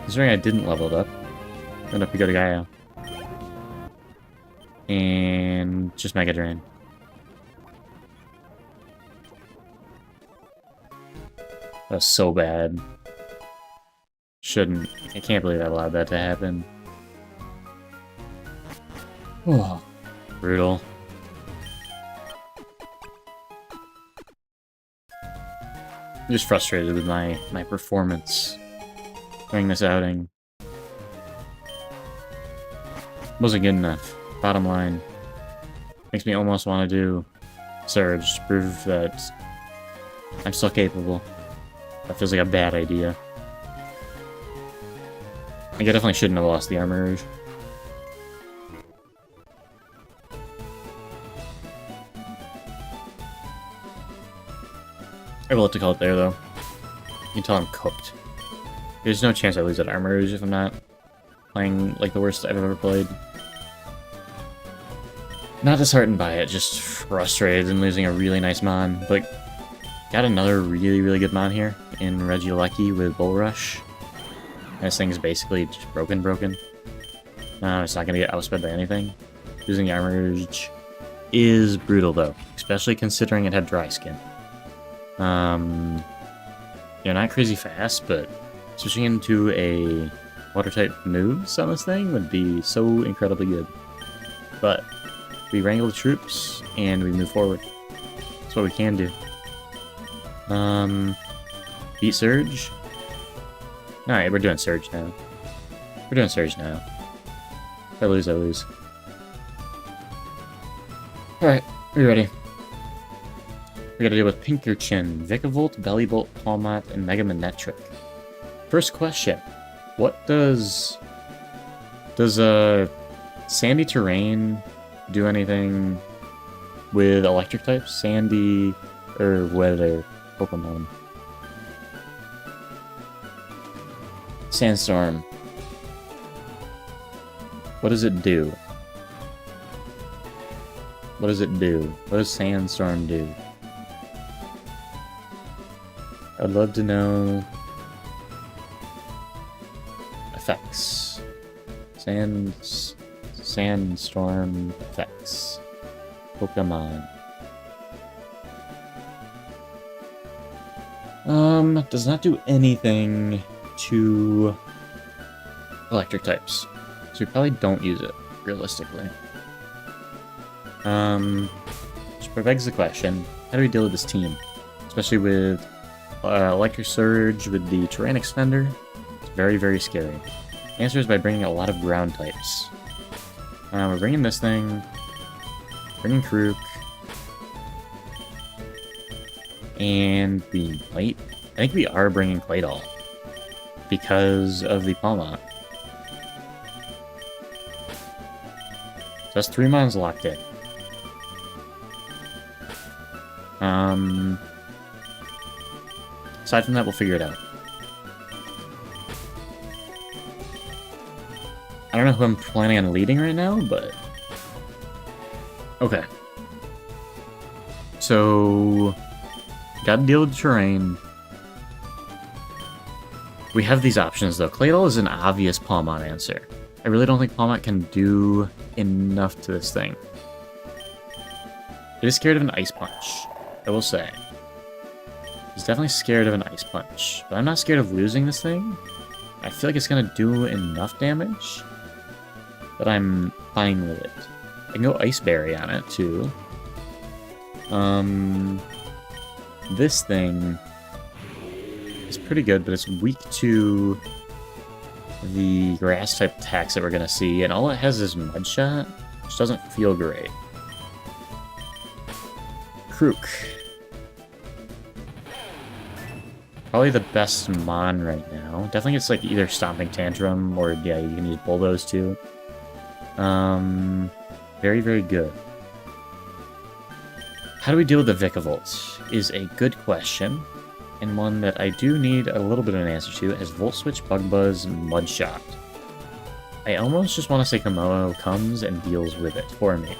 Considering I didn't level it up. End up to go to Gaia. And just Mega Drain. That was so bad. Shouldn't. I can't believe I allowed that to happen. Oh, brutal. I'm just frustrated with my performance during this outing. Wasn't good enough. Bottom line. Makes me almost want to do Surge to prove that I'm still capable. That feels like a bad idea. I definitely shouldn't have lost the Armor Rouge. I will have to call it there, though. You can tell I'm cooked. There's no chance I lose that Armor Rouge if I'm not playing like the worst I've ever played. Not disheartened by it, just frustrated in losing a really nice Mon. But got another really, really good Mon here in Regieleki with Bull Rush. This thing's basically just broken. It's not gonna get outsped by anything. Losing the Armor Rouge is brutal, though. Especially considering it had Dry Skin. You're not crazy fast, but switching into a Water-type moves on this thing would be so incredibly good. But we wrangle the troops, and we move forward. That's what we can do. Beat Surge. Alright, we're doing Surge now. We're doing Surge now. If I lose, I lose. Alright, we're ready. We gotta deal with Pinkerchin, Vikavolt, Bellybolt, Palmot, and Mega Manectric. First question. What does sandy terrain do anything with electric types? Sandy or weather Pokemon? Sandstorm. What does it do? What does it do? What does Sandstorm do? I'd love to know effects. Sandstorm effects. Pokemon. Does not do anything to electric types. So we probably don't use it, realistically. Which begs the question, how do we deal with this team? Especially with Electric Surge with the Terrain Extender. It's very, very scary. The answer is by bringing a lot of ground types. We're bringing this thing. Bringing Krook. And we might... I think we are bringing Claydol. Because of the Palmot. So that's 3 Mons locked in. Aside from that, we'll figure it out. I don't know who I'm planning on leading right now, but... Okay. So... Gotta deal with the terrain. We have these options, though. Claydol is an obvious Palmont answer. I really don't think Palmont can do enough to this thing. It is scared of an Ice Punch, I will say. He's definitely scared of an Ice Punch. But I'm not scared of losing this thing. I feel like it's gonna do enough damage that I'm fine with it. I can go Ice Berry on it, too. This thing is pretty good, but it's weak to the grass-type attacks that we're gonna see, and all it has is Mud Shot, which doesn't feel great. Krook. Probably the best Mon right now. Definitely it's like either Stomping Tantrum or, yeah, you can use Bulldoze too. Very, very good. How do we deal with the Vikavolt is a good question, and one that I do need a little bit of an answer to, as Volt Switch, Bug Buzz, Mud Shot. I almost just want to say Komodo comes and deals with it for me.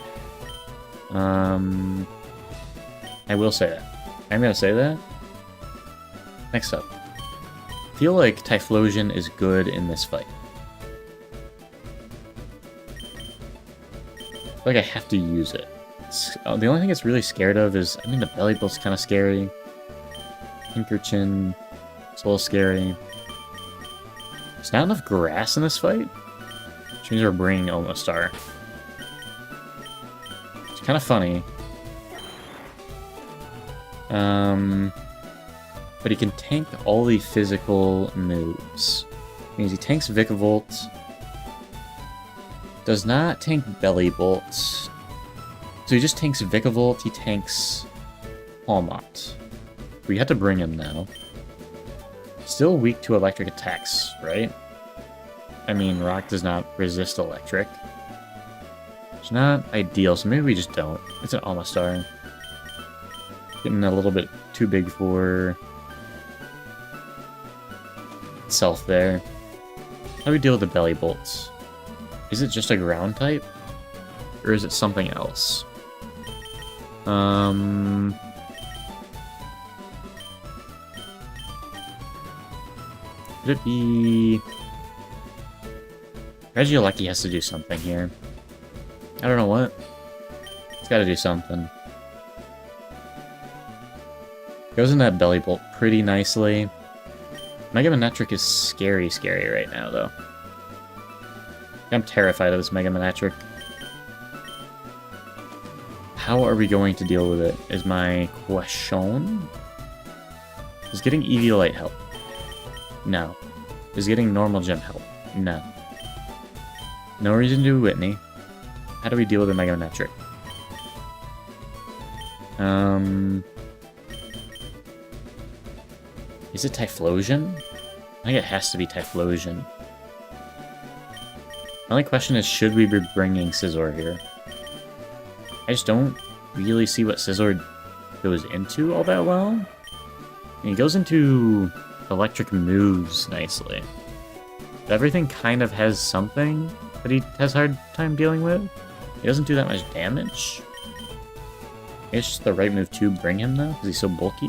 I will say that. I'm gonna say that. Next up. I feel like Typhlosion is good in this fight. I feel like I have to use it. The only thing it's really scared of is, I mean, the Belly Bolt's kind of scary. Pinkerchin, it's a little scary. There's not enough grass in this fight, which means we're bringing Omastar. It's kind of funny. But he can tank all the physical moves. It means he tanks Vikavolt. Does not tank Belly Bolt. So he just tanks Vikavolt, he tanks Palmont. We had to bring him now. Still weak to electric attacks, right? I mean, Rock does not resist electric. It's not ideal, so maybe we just don't. It's an Omastar. Getting a little bit too big for itself there. How do we deal with the Belly Bolts? Is it just a ground type? Or is it something else? Could it be... Regieleki has to do something here. I don't know what. It's gotta do something. Goes in that Belly Bolt pretty nicely. Mega Manectric is scary right now, though. I'm terrified of this Mega Manectric. How are we going to deal with it, is my question. Is getting Eviolite help? No. Is getting normal gem help? No. No reason to do Whitney. How do we deal with the Mega Manectric? Is it Typhlosion? I think it has to be Typhlosion. My only question is, should we be bringing Scizor here? I just don't really see what Scizor goes into all that well. And he goes into electric moves nicely. But everything kind of has something that he has a hard time dealing with. He doesn't do that much damage. It's just the right move to bring him, though, because he's so bulky.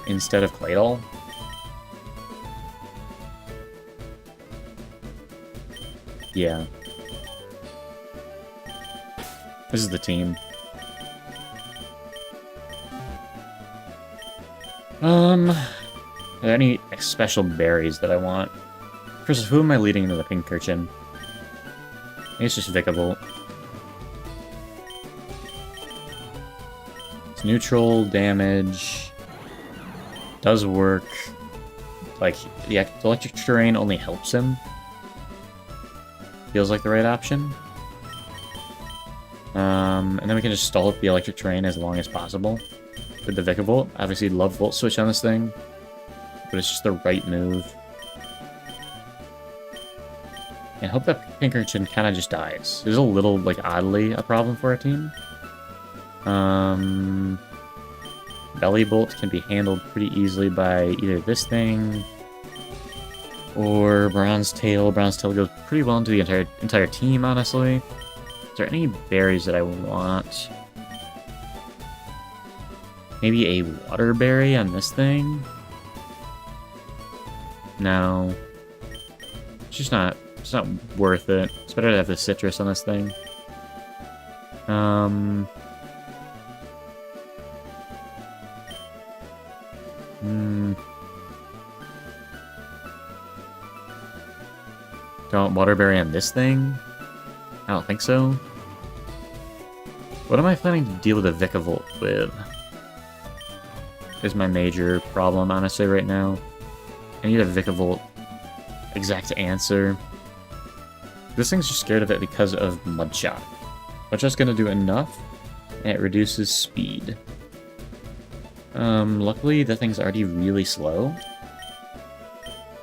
Instead of Claydol. Yeah. This is the team. Are there any special berries that I want? First, who am I leading into the Pinkerchin? I think it's just Vikavolt. It's neutral damage. Does work. Like, the electric terrain only helps him. Feels like the right option. And then we can just stall up the electric terrain as long as possible with the Vikavolt. Obviously, love Volt Switch on this thing, but it's just the right move. And hope that Pinkerchin kind of just dies. There's a little, like, oddly a problem for our team. Belly Bolt can be handled pretty easily by either this thing Or Bronze Tail. Bronze Tail goes pretty well into the entire team, honestly. Is there any berries that I want? Maybe a water berry on this thing? No. It's not worth it. It's better to have the citrus on this thing. Don't waterberry on this thing? I don't think so. What am I planning to deal with a Vikavolt with? Is my major problem, honestly, right now. I need a Vikavolt exact answer. This thing's just scared of it because of Mudshot. Mudshot's gonna do enough, and it reduces speed. Luckily, the thing's already really slow.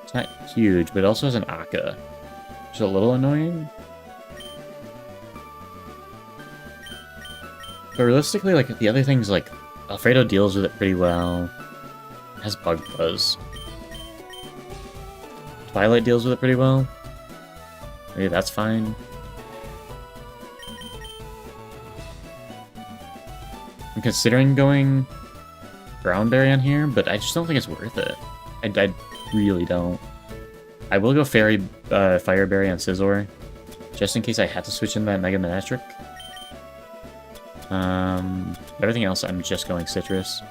It's not huge, but it also has an Akka. Which is a little annoying. But realistically, like, the other things, like, Alfredo deals with it pretty well. It has Bug Buzz. Twilight deals with it pretty well. Maybe that's fine. I'm considering going Groundberry on here, but I just don't think it's worth it. I really don't. I will go Fairy Fireberry on Scizor, just in case I had to switch in that Mega Manectric. Everything else, I'm just going Citrus.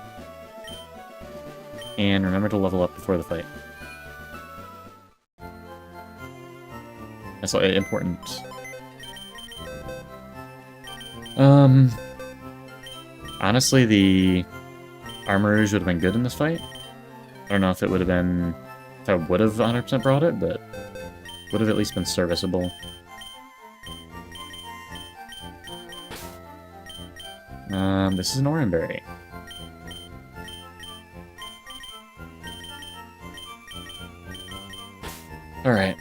And remember to level up before the fight. That's important. Honestly, the Armourouge would have been good in this fight. I don't know if it would have been... if I would have 100% brought it, but would have at least been serviceable. This is an Oranberry. Alright.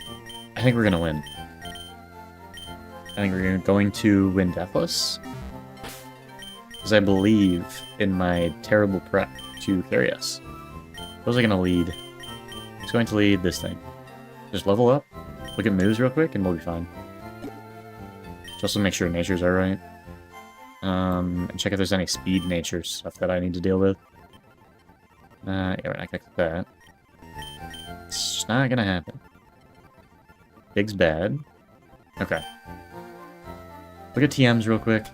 I think we're gonna win. I think we're going to win Deathless. Because I believe in my terrible prep to carry us. What was I gonna lead? It's going to lead this thing. Just level up, look at moves real quick, and we'll be fine. Just to make sure natures are right. And check if there's any speed nature stuff that I need to deal with. Yeah, we're not gonna click that. It's just not gonna happen. Big's bad. Okay. Look at TMs real quick.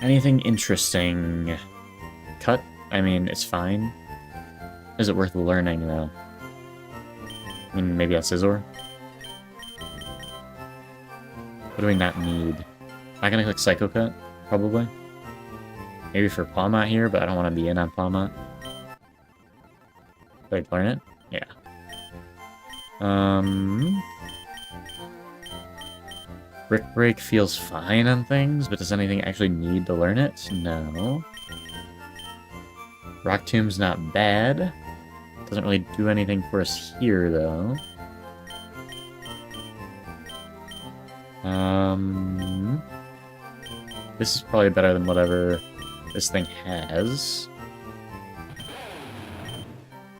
Anything interesting? Cut? I mean, it's fine. Is it worth learning, though? I mean, maybe on Scizor? What do we not need? Am I gonna click Psycho Cut? Probably. Maybe for Pawmot here, but I don't want to be in on Pawmot. Did I learn it? Yeah. Brick Break feels fine on things, but does anything actually need to learn it? No. Rock Tomb's not bad. Doesn't really do anything for us here, though. This is probably better than whatever this thing has.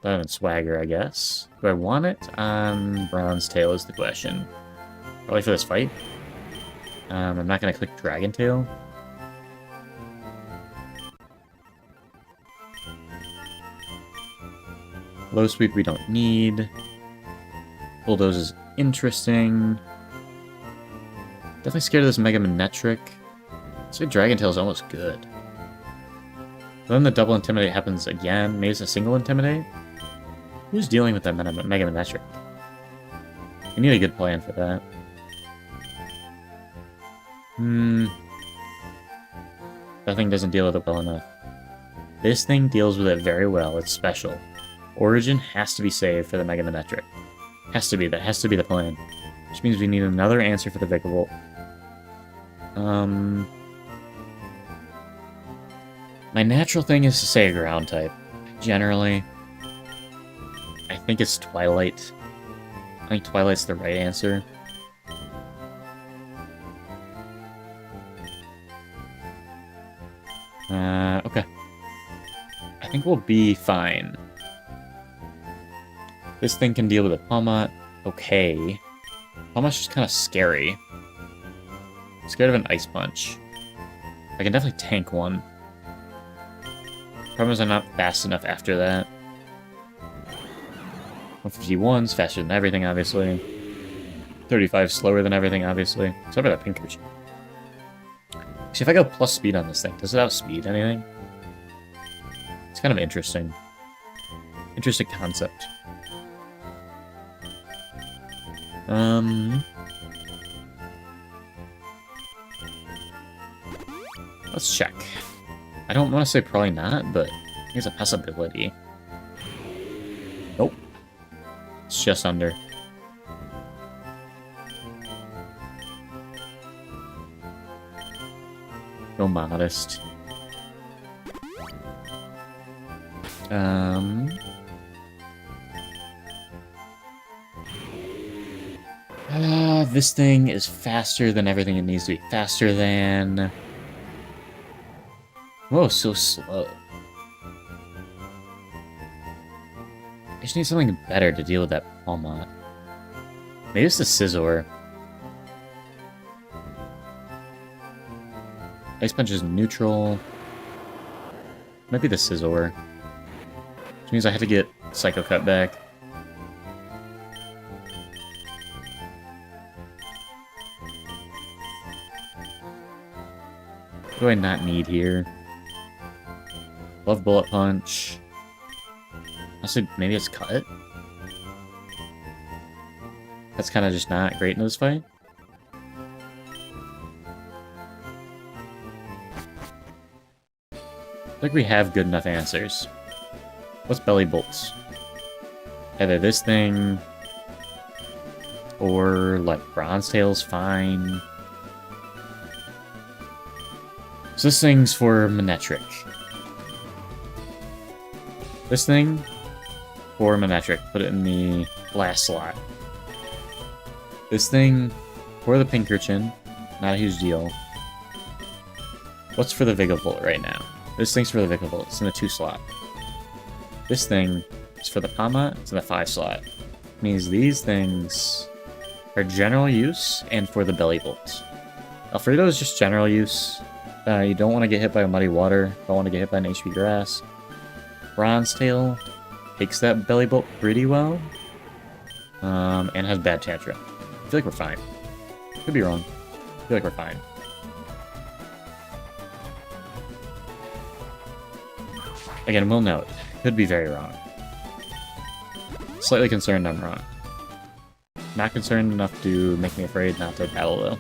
Better than Swagger, I guess. Do I want it on Bronze Tail is the question. Probably for this fight. I'm not going to click Dragon Tail. Low Sweep we don't need. Bulldoze is interesting. Definitely scared of this Mega Manectric. I'd say Dragon Tail is almost good. Then the double Intimidate happens again. Maybe it's a single Intimidate? Who's dealing with that Mega Manectric? We need a good plan for that. That thing doesn't deal with it well enough. This thing deals with it very well. It's special. Origin has to be saved for the Mega Manectric. Has to be. That has to be the plan. Which means we need another answer for the Vikavolt. My natural thing is to say a ground type. Generally. I think it's Twilight. I think Twilight's the right answer. Okay. I think we'll be fine. This thing can deal with a Palmot. Okay. Palmot's just kind of scary. I'm scared of an Ice Punch. I can definitely tank one. Problem is I'm not fast enough after that. 151's faster than everything, obviously. 35 slower than everything, obviously. Except for that Pinkerton. See, if I go plus speed on this thing, does it outspeed anything? It's kind of interesting. Interesting concept. Let's check. I don't want to say probably not, but I think it's a possibility. Nope. It's just under. Go modest. This thing is faster than everything it needs to be. Faster than... Whoa, so slow. I just need something better to deal with that Palmot. Maybe it's the Scizor. Ice Punch is neutral. Might be the Scizor. Which means I have to get Psycho Cut back. What do I not need here? Love Bullet Punch. Honestly, maybe it's Cut? That's kind of just not great in this fight. I think we have good enough answers. What's Belly Bolts? Either this thing, or like Bronze Tail's fine. So this thing's for Manectric. This thing for Manectric. Put it in the last slot. This thing for the Pinkerton. Not a huge deal. What's for the Vigavolt right now? This thing's for the Vigavolt. It's in the 2 slot. This thing is for the Palmot. It's in the 5 slot. Means these things are general use and for the Belly Bolt. Alfredo is just general use. You don't want to get hit by a Muddy Water. Don't want to get hit by an HP Grass. Bronze Tail takes that Belly Bolt pretty well. And has bad Tantrum. I feel like we're fine. Could be wrong. I feel like we're fine. Again, we'll note. Could be very wrong. Slightly concerned I'm wrong. Not concerned enough to make me afraid not to battle, though.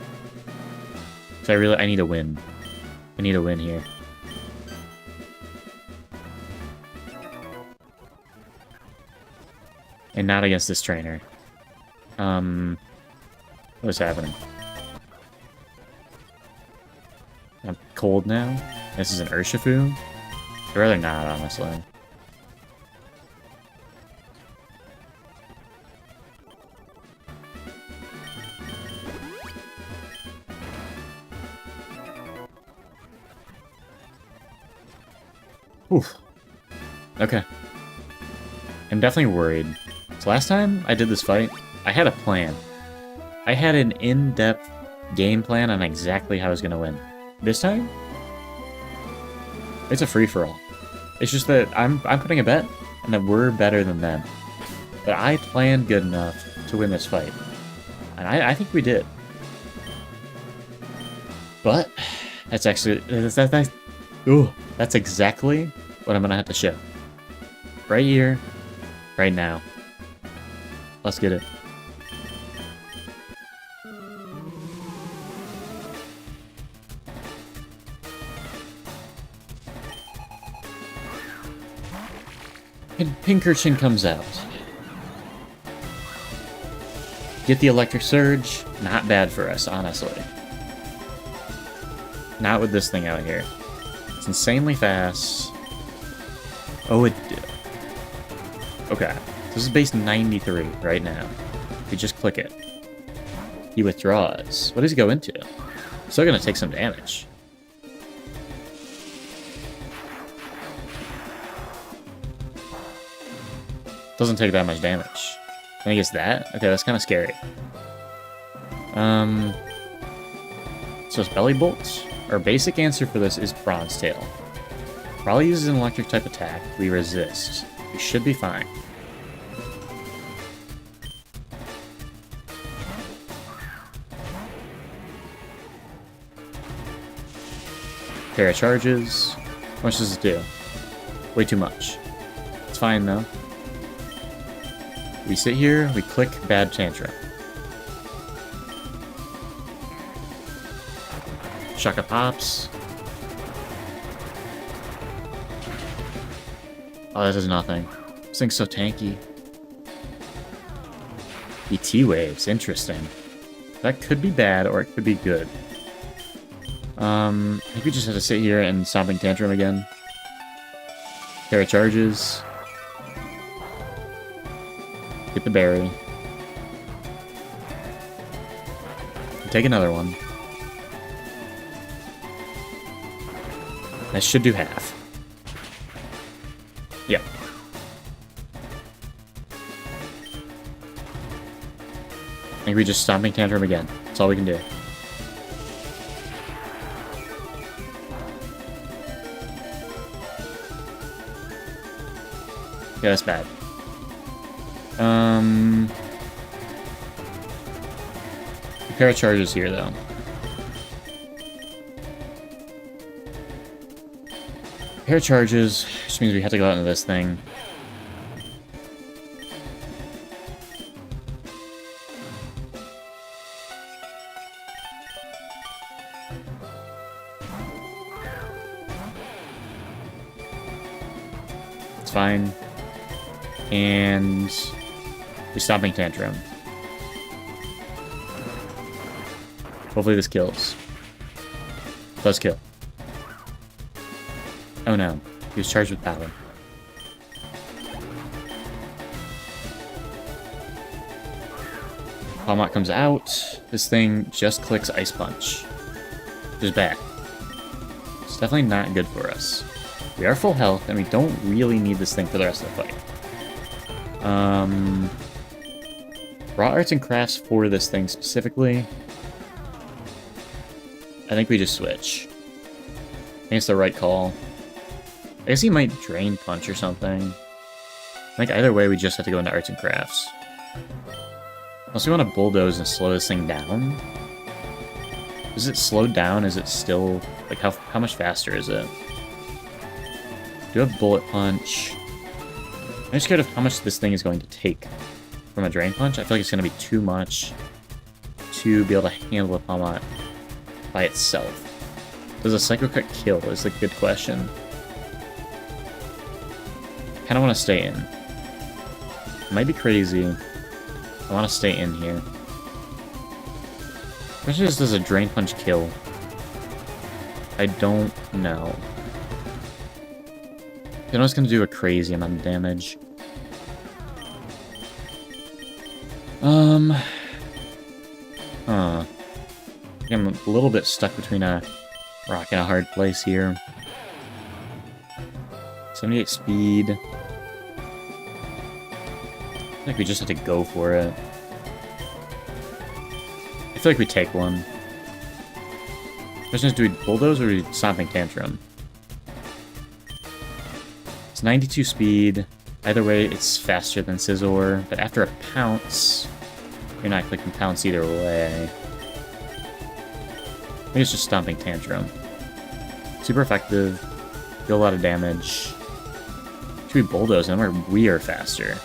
So I need a win. I need a win here. And not against this trainer. What is happening? I'm cold now? This is an Urshifu? I'd rather not, honestly. Oof. Okay. I'm definitely worried. So last time I did this fight, I had a plan. I had an in-depth game plan on exactly how I was going to win. This time, it's a free-for-all. It's just that I'm putting a bet, and that we're better than them. But I planned good enough to win this fight. And I think we did. But, that's actually... That's exactly what I'm going to have to show. Right here, right now. Let's get it. And Pinkerton comes out. Get the Electric Surge. Not bad for us, honestly. Not with this thing out here. It's insanely fast. Oh, it did. Okay. This is base 93 right now. If you just click it. He withdraws. What does he go into? Still gonna take some damage. Doesn't take that much damage. I think it's that? Okay, that's kind of scary. So it's Belly Bolt. Our basic answer for this is Bronze Tail. Probably uses an electric type attack. We resist. We should be fine. Pair of charges. How much does it do? Way too much. It's fine though. We sit here, we click Bad Tantrum. Shaka pops. Oh, that does nothing. This thing's so tanky. ET waves, interesting. That could be bad or it could be good. I think we just have to sit here and Stomping Tantrum again. Pair of charges. Get the berry. Take another one. That should do half. Yep. I think we just Stomping Tantrum again. That's all we can do. Yeah, that's bad. A pair of charges here, though. Pair of charges, which means we have to go out into this thing. It's fine. And we're Stomping Tantrum. Hopefully this kills. Does kill. Oh no, he was charged with power. Palmot comes out. This thing just clicks Ice Punch. Which is bad. It's definitely not good for us. We are full health, and we don't really need this thing for the rest of the fight. Raw Arts and Crafts for this thing specifically. I think we just switch. I think it's the right call. I guess he might Drain Punch or something. I think either way we just have to go into Arts and Crafts. Unless we want to Bulldoze and slow this thing down. Is it slowed down? Is it still... like, how much faster is it? Do have Bullet Punch. I'm scared of how much this thing is going to take from a Drain Punch. I feel like it's going to be too much to be able to handle a Palmot by itself. Does a Psycho Cut kill is the good question. Kind of want to stay in. It might be crazy. I want to stay in here. The question is, does a Drain Punch kill? I don't know. I know it's going to do a crazy amount of damage. I'm a little bit stuck between a rock and a hard place here. 78 speed. I think we just have to go for it. I feel like we take one. The question is, do we Bulldoze or do we Stomping Tantrum? It's 92 speed. Either way, it's faster than Scizor, but after a Pounce, you're not clicking Pounce either way. I think it's just Stomping Tantrum. Super effective. Deal a lot of damage. Should we Bulldoze him, or we are faster?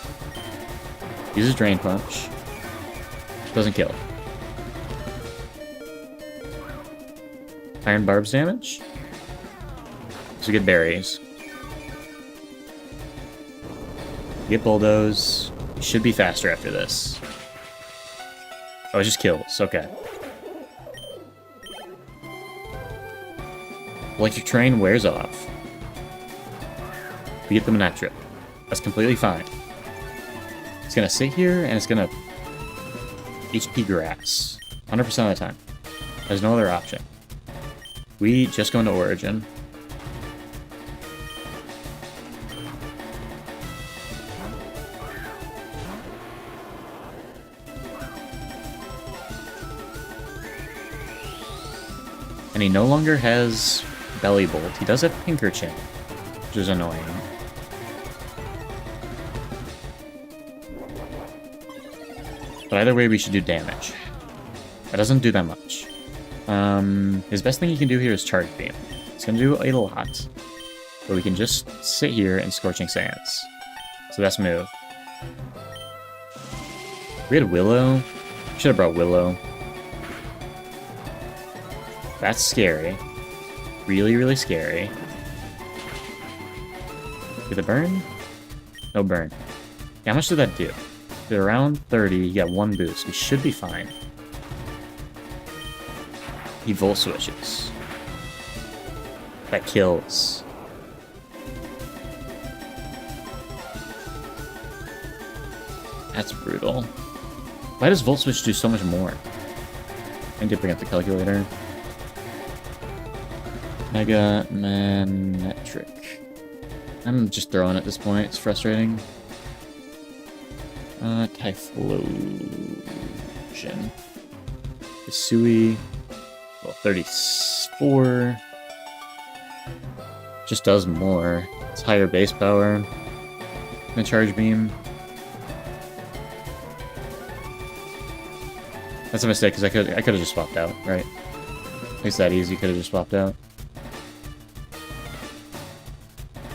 Uses Drain Punch. Doesn't kill. Iron Barb's damage. So we get berries. Get Bulldoze. We should be faster after this. Oh, it just kills. Okay. Electric Train wears off. We get the Manectric. That's completely fine. It's gonna sit here and it's gonna HP Grass 100% of the time. There's no other option. We just go into Origin. And he no longer has Belly Bolt. He does have Pinkerchin, which is annoying. But either way, we should do damage. That doesn't do that much. His best thing he can do here is Charge Beam. It's going to do a lot. But we can just sit here and Scorching Sands. It's the best move. We had Willow. Should have brought Willow. That's scary. Really, really scary. Get the burn? No burn. How much did that do? Did around 30, you got 1 boost. We should be fine. He Volt Switches. That kills. That's brutal. Why does Volt Switch do so much more? I need to bring up the calculator. Mega Manmetric. I'm just throwing at this point. It's frustrating. Typhlosion. Hisui. Well, 34. Just does more. It's higher base power than Charge Beam. That's a mistake, because I could have just swapped out, right? It's that easy, could have just swapped out.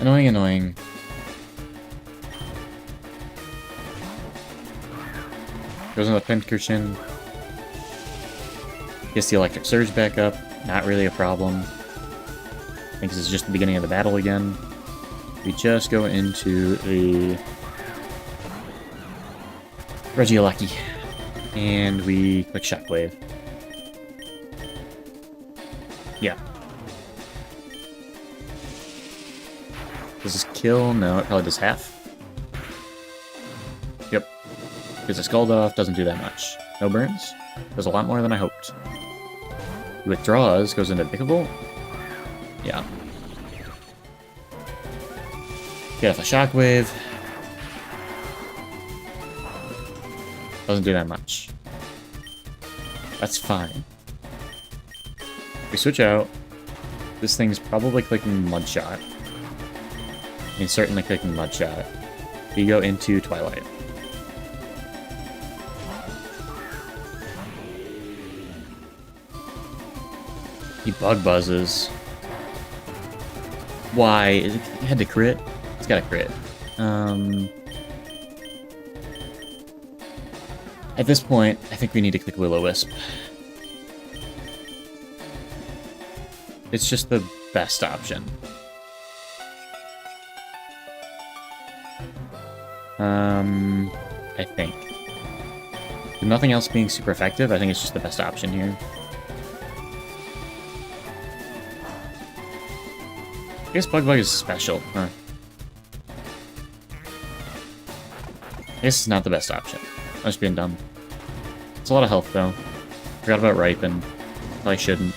Annoying, annoying. Goes on the Pinkerchin. Gets the Electric Surge back up. Not really a problem. I think this is just the beginning of the battle again. We just go into the Regieleki. And we click Shockwave. Yeah. Does this kill? No, it probably does half. Yep. Gets a Scald off, doesn't do that much. No burns. Does a lot more than I hoped. He withdraws, goes into Bickable. Yeah. Get off a Shockwave. Doesn't do that much. That's fine. We switch out. This thing's probably clicking Mudshot. I mean, certainly clicking Mudshot. We go into Twilight. He Bug Buzzes. Why? It had to crit? It's got to crit. At this point, I think we need to click Will-O-Wisp. It's just the best option. I think. With nothing else being super effective, I think it's just the best option here. I guess Bug Bug is special, huh? I guess it's not the best option. I'm just being dumb. It's a lot of health, though. Forgot about Ripen. Probably shouldn't.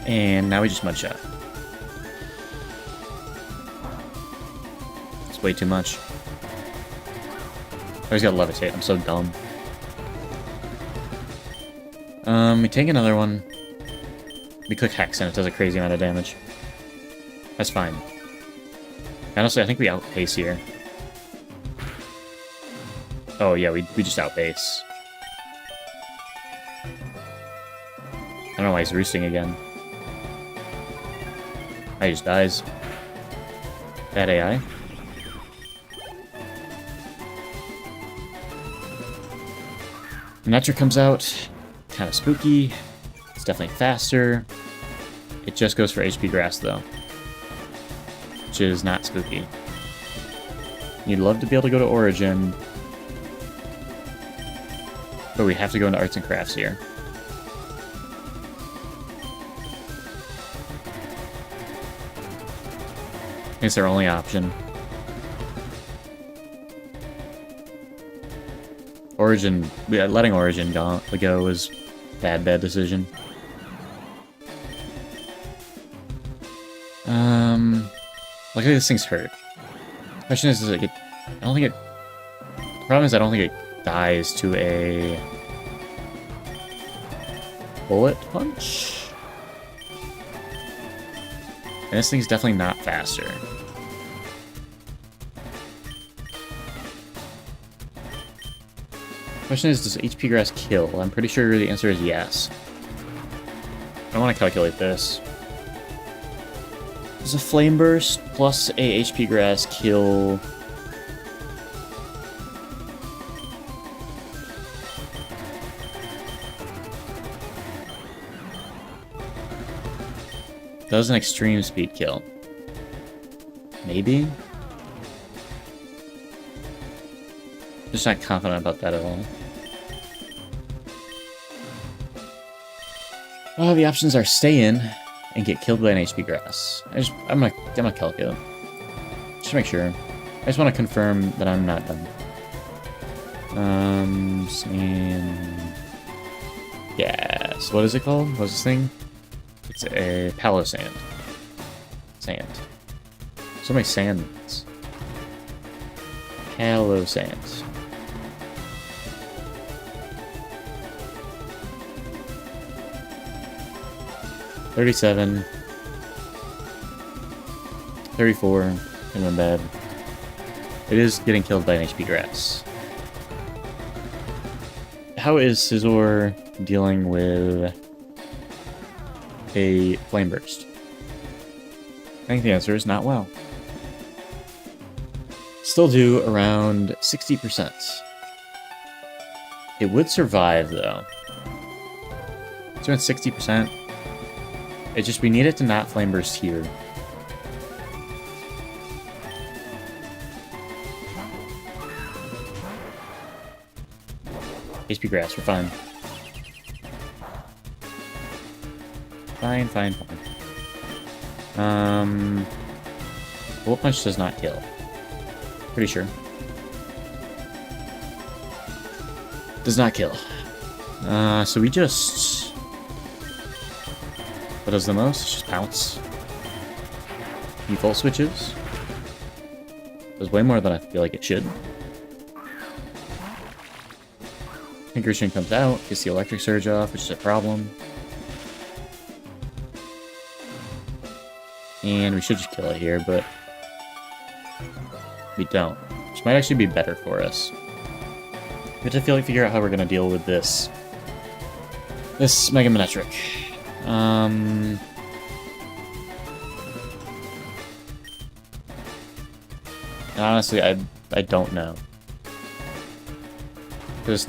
And now we just Mudshot. It's way too much. Oh, he's got Levitate. I'm so dumb. We take another one. We click Hex and it does a crazy amount of damage. That's fine. Honestly, I think we outpace here. Oh yeah, we just outpace. I don't know why he's roosting again. He just dies. Bad AI. Netra comes out. Kind of spooky. It's definitely faster. It just goes for HP Grass though. Which is not spooky. You'd love to be able to go to Origin. But we have to go into Arts and Crafts here. It's our only option. Origin, letting Origin go was bad decision. Luckily this thing's hurt. Question is, does it get... I don't think it... The problem is I don't think it dies to a Bullet punch. And this thing's definitely not faster. Question is, does HP grass kill? I'm pretty sure the answer is yes. I want to calculate this. Does a flame burst plus a HP grass kill? Does an extreme speed kill? Maybe? Just not confident about that at all. Well, the options are stay in and get killed by an HP grass. I'm gonna calculate. Just to make sure. I just want to confirm that I'm not done. Sand. Gas. What is it called? What's this thing? It's a palo sand. Sand. So many sands. Palo sands. $37. $34. And I'm bad. It is getting killed by an HP grass. How is Scizor dealing with a flame burst? I think the answer is not well. Still do around 60%. It would survive though. It's around 60%. It's just we need it to not flame burst here. HP grass, we're fine. Fine. Bullet punch does not kill. Pretty sure. Does not kill. So we just... What does the most? Just pounce. Default switches. Does way more than I feel like it should. Pinkerton comes out, gets the electric surge off, which is a problem. And we should just kill it here, but we don't. Which might actually be better for us. We have to figure out how we're going to deal with this. This Mega Manectric. Honestly, I don't know. Because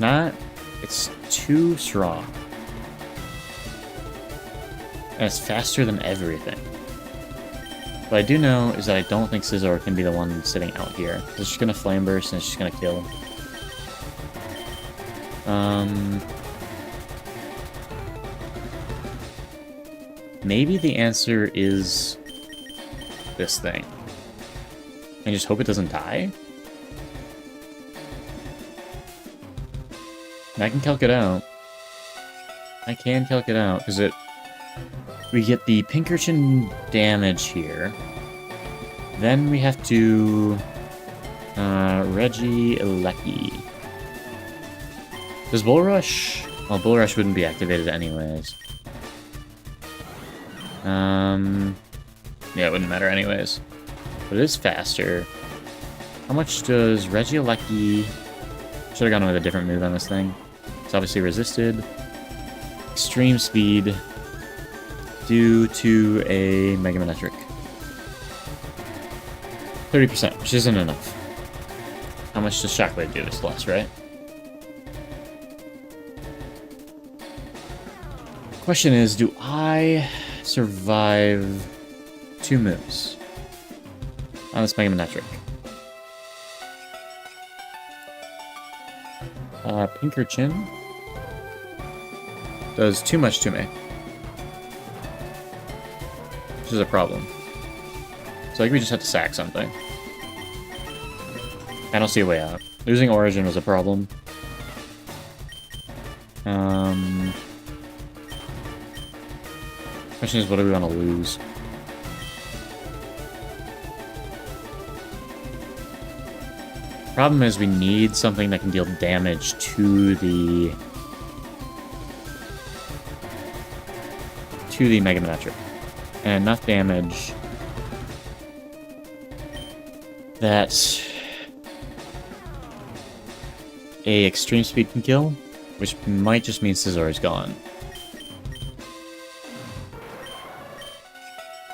it's too strong. And it's faster than everything. What I do know is that I don't think Scizor can be the one sitting out here. It's just gonna flame burst and it's just gonna kill. Maybe the answer is this thing. And just hope it doesn't die. And I can calc it out. Because we get the Pinkerton damage here. Then we have to Regieleki. Does Bull Rush? Well, Bull Rush wouldn't be activated anyways. Yeah, it wouldn't matter anyways. But it is faster. How much does Regieleki... Should have gone with a different move on this thing. It's obviously resisted. Extreme speed due to a Mega Manectric. 30%, which isn't enough. How much does Shockwave do? It's less, right? Question is, do I survive 2 moves on this Mega Manectric? Pinkerton does too much to me. Which is a problem. So I think we just have to sack something. I don't see a way out. Losing Origin was a problem. Question is, what do we want to lose? Problem is, we need something that can deal damage to the to the Mega Manectric. And enough damage that a extreme speed can kill, which might just mean Scizor is gone.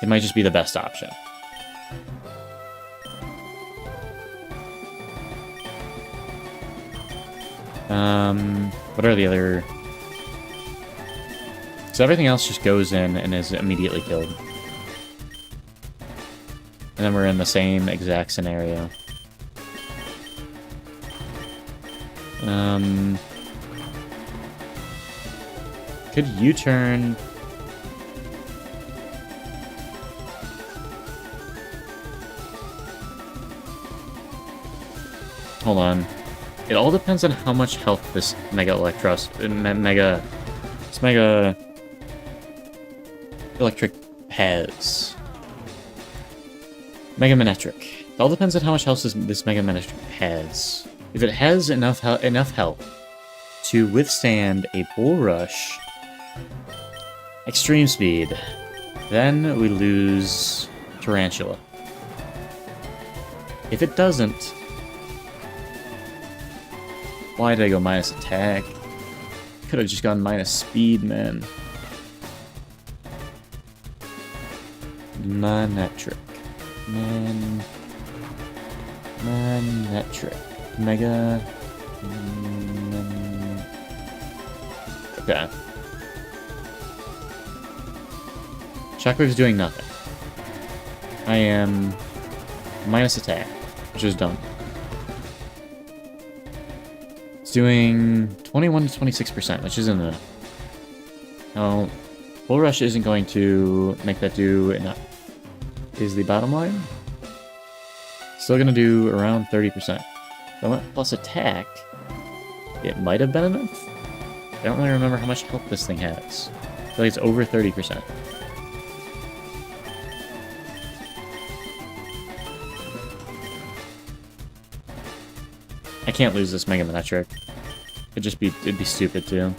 It might just be the best option. What are the other... So everything else just goes in and is immediately killed. And then we're in the same exact scenario. Could U-turn... Hold on. It all depends on how much health this Mega Electric has. Mega Manectric. It all depends on how much health this Mega Manectric has. If it has enough health to withstand a Bull Rush, Extreme Speed, then we lose Tarantula. If it doesn't, why did I go minus attack? Could have just gone minus speed, man. Manectric. Manectric. Mega... Okay. Shockwave's doing nothing. I am minus attack, which is dumb. It's doing 21 to 26%, which isn't enough. No, Bull Rush isn't going to make that do enough. Is the bottom line. Still gonna do around 30%. If I went plus attack, it might have been enough. I don't really remember how much health this thing has. I feel like it's over 30%. I can't lose this Mega Manectric. It'd be stupid too.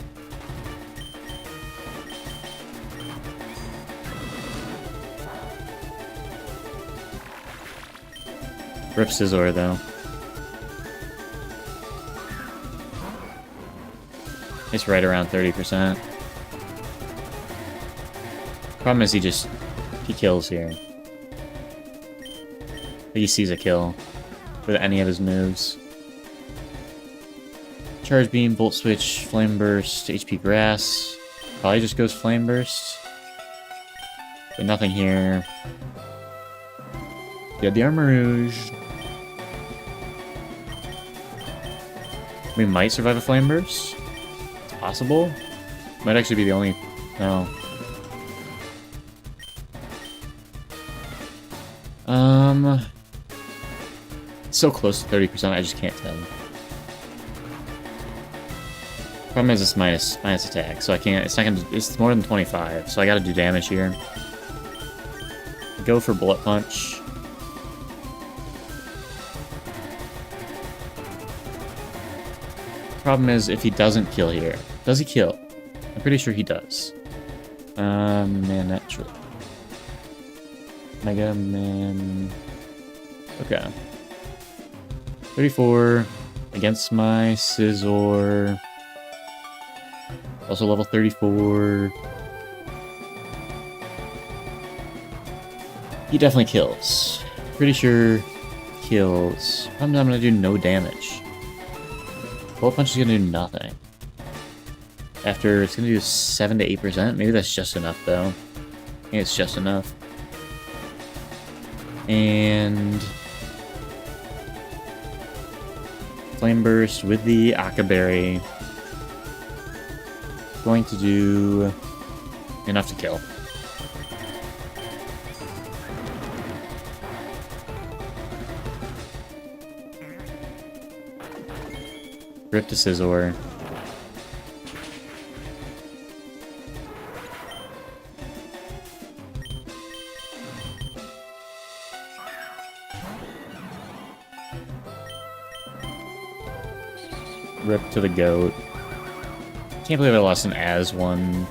Rip Scizor though. It's right around 30%. Problem is he kills here. He sees a kill with any of his moves. Charge Beam, Volt Switch, Flame Burst, HP Grass. Probably just goes Flame Burst. But nothing here. Get the Armor Rouge. We might survive a Flame Burst. It's possible. Might actually be the only... No. It's so close to 30%, I just can't tell. Problem is it's minus attack, so I can't. It's not gonna. It's more than 25, so I gotta do damage here. Go for Bullet Punch. Problem is if he doesn't kill here, does he kill? I'm pretty sure he does. Man, natural. Mega Man. Okay. 34 against my Scizor. Also level 34. He definitely kills. Pretty sure kills. I'm gonna do no damage. Bullet Punch is gonna do nothing. After it's gonna do 7 to 8%. Maybe that's just enough though. I think it's just enough. And Flame Burst with the Akaberry. Going to do enough to kill. Rip to Scizor. Rip to the goat. Can't believe I lost an As one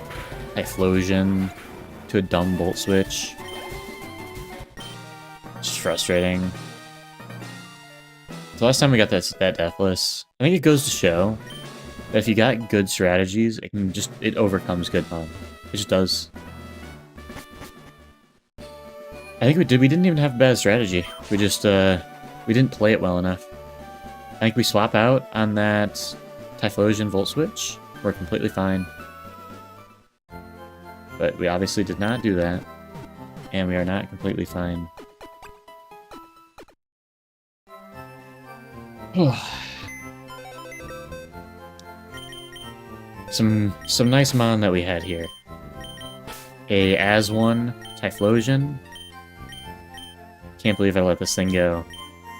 Typhlosion. to a dumb Volt Switch. It's frustrating. The last time we got that Deathless, I think it goes to show that if you got good strategies, it overcomes good mom. It just does. I think we didn't even have a bad strategy. We just we didn't play it well enough. I think we swap out on that Typhlosion Volt Switch. We're completely fine. But we obviously did not do that. And we are not completely fine. Some nice mon that we had here. A As-1 Typhlosion. Can't believe I let this thing go.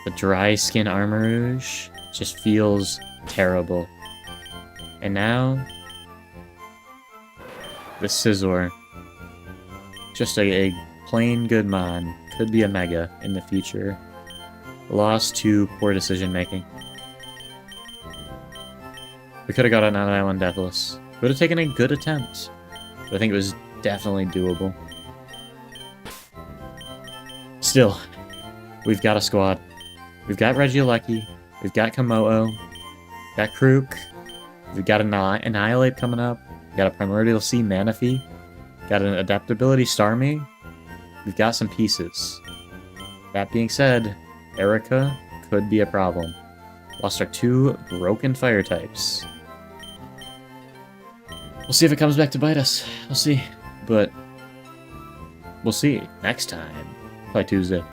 The Dry Skin Armarouge just feels terrible. And now, the Scizor. Just a plain good mon. Could be a Mega in the future. Lost to poor decision making. We could have got an on-island Deathless. Would have taken a good attempt. But I think it was definitely doable. Still, we've got a squad. We've got Regieleki. We've got Komodo. We've got Krook. We've got Annihilate coming up. We've got a Primordial Sea Manaphy. Got an Adaptability Starmie. We've got some pieces. That being said, Erica could be a problem. Lost our 2 broken fire types. We'll see if it comes back to bite us. We'll see. But we'll see next time. Probably Tuesday.